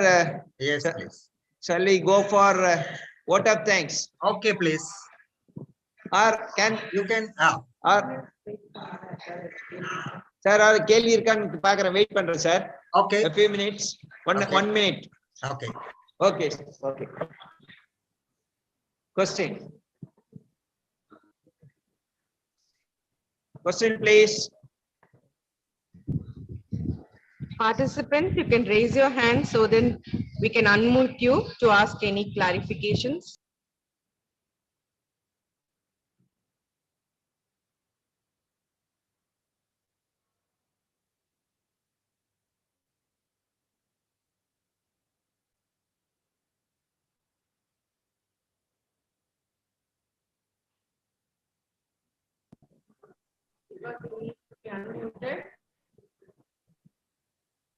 Yes, sir, please. shall we go for vote of thanks? Okay, please. Or You can. or sir, or கேள்வி இருக்கான்னு பார்க்கறேன், wait பண்றேன் sir. Okay. A few minutes. Okay. 1 minute. Okay. Okay. Okay. Question, please. Participant, you can raise your hand so then we can unmute you to ask any clarifications.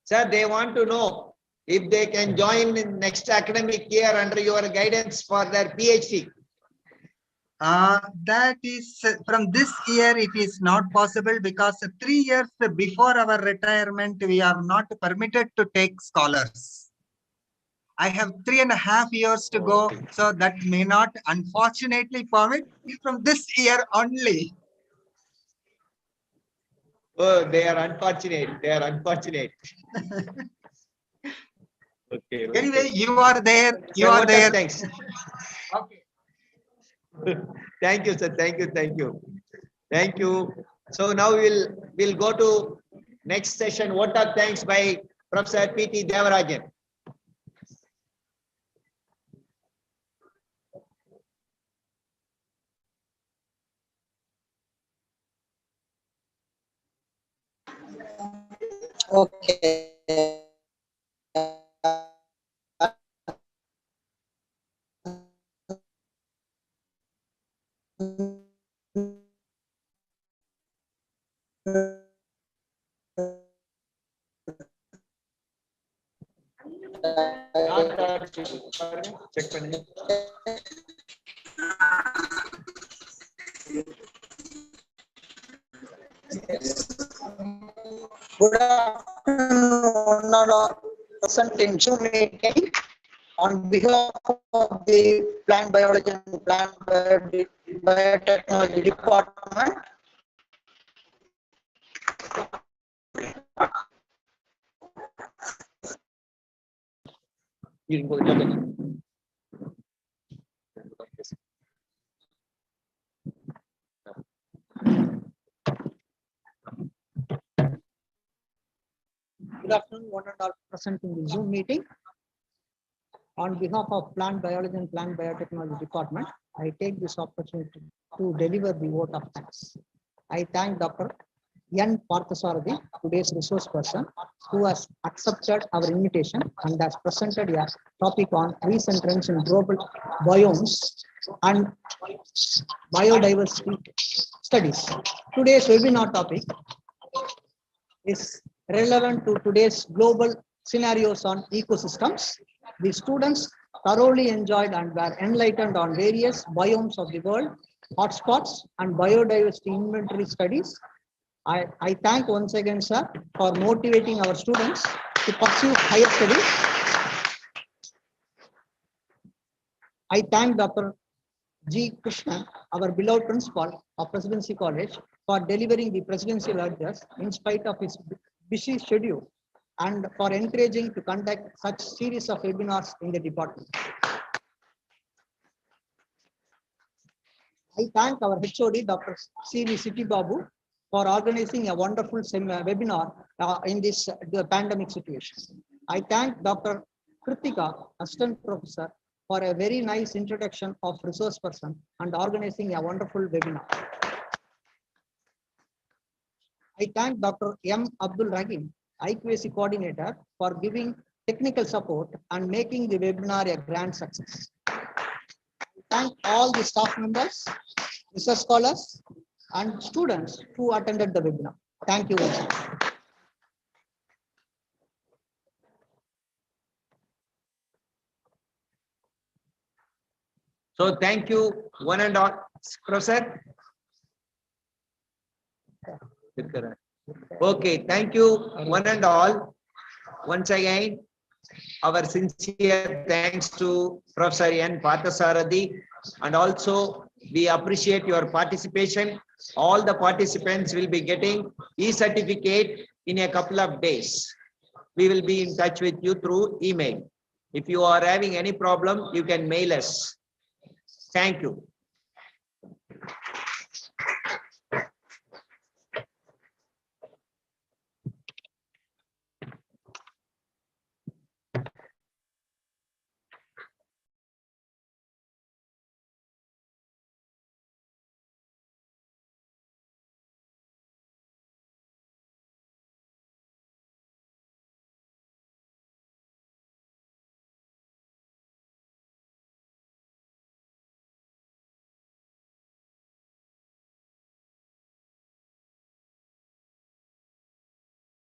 Sir, they want to know if they can join in next academic year under your guidance for their PhD. That is from this year, it is not possible because 3 years before our retirement, we are not permitted to take scholars. I have 3.5 years to go, so that may not unfortunately permit from this year only. Oh, they are unfortunate. They are unfortunate. Okay. Anyway, you are there. You Sir, are what there. Thanks. Okay. Thank you, sir. Thank you. Thank you. Thank you. So now we'll go to next session. What are thanks by Professor P.T. Devarajan. Okay. Check பண்ணுங்க. Good afternoon, all present in Zoom meeting on behalf of the Plant Biology and Plant Biotechnology Department. Good afternoon, one and all present in the Zoom meeting. On behalf of Plant Biology and Plant Biotechnology Department, I take this opportunity to deliver the vote of thanks. I thank Dr. N. Parthasarathi, today's resource person, who has accepted our invitation and has presented a topic on recent trends in global biomes and biodiversity studies. Today's webinar topic is relevant to today's global scenarios on ecosystems. The students thoroughly enjoyed and were enlightened on various biomes of the world, hotspots, and biodiversity inventory studies. I thank once again, sir, for motivating our students to pursue higher studies. I thank Dr. G. Krishnan, our beloved principal of Presidency College, for delivering the presidential address in spite of his busy schedule and for encouraging to conduct such series of webinars in the department. I thank our HOD, Dr. C.V. Siti Babu, for organizing a wonderful webinar in this pandemic situation. I thank Dr. Kritika, Assistant Professor, for a very nice introduction of resource person and organizing a wonderful webinar. I thank Dr. M. Abdul Rahim, IQAC Coordinator, for giving technical support and making the webinar a grand success. Thank all the staff members, research scholars, and students who attended the webinar. Thank you very much. So thank you, one and all. Professor. Okay, thank you, one and all. Once again, our sincere thanks to Professor N. Parthasarathi, and also we appreciate your participation. All the participants will be getting e-certificate in a couple of days. We will be in touch with you through email. If you are having any problem, you can mail us. Thank you.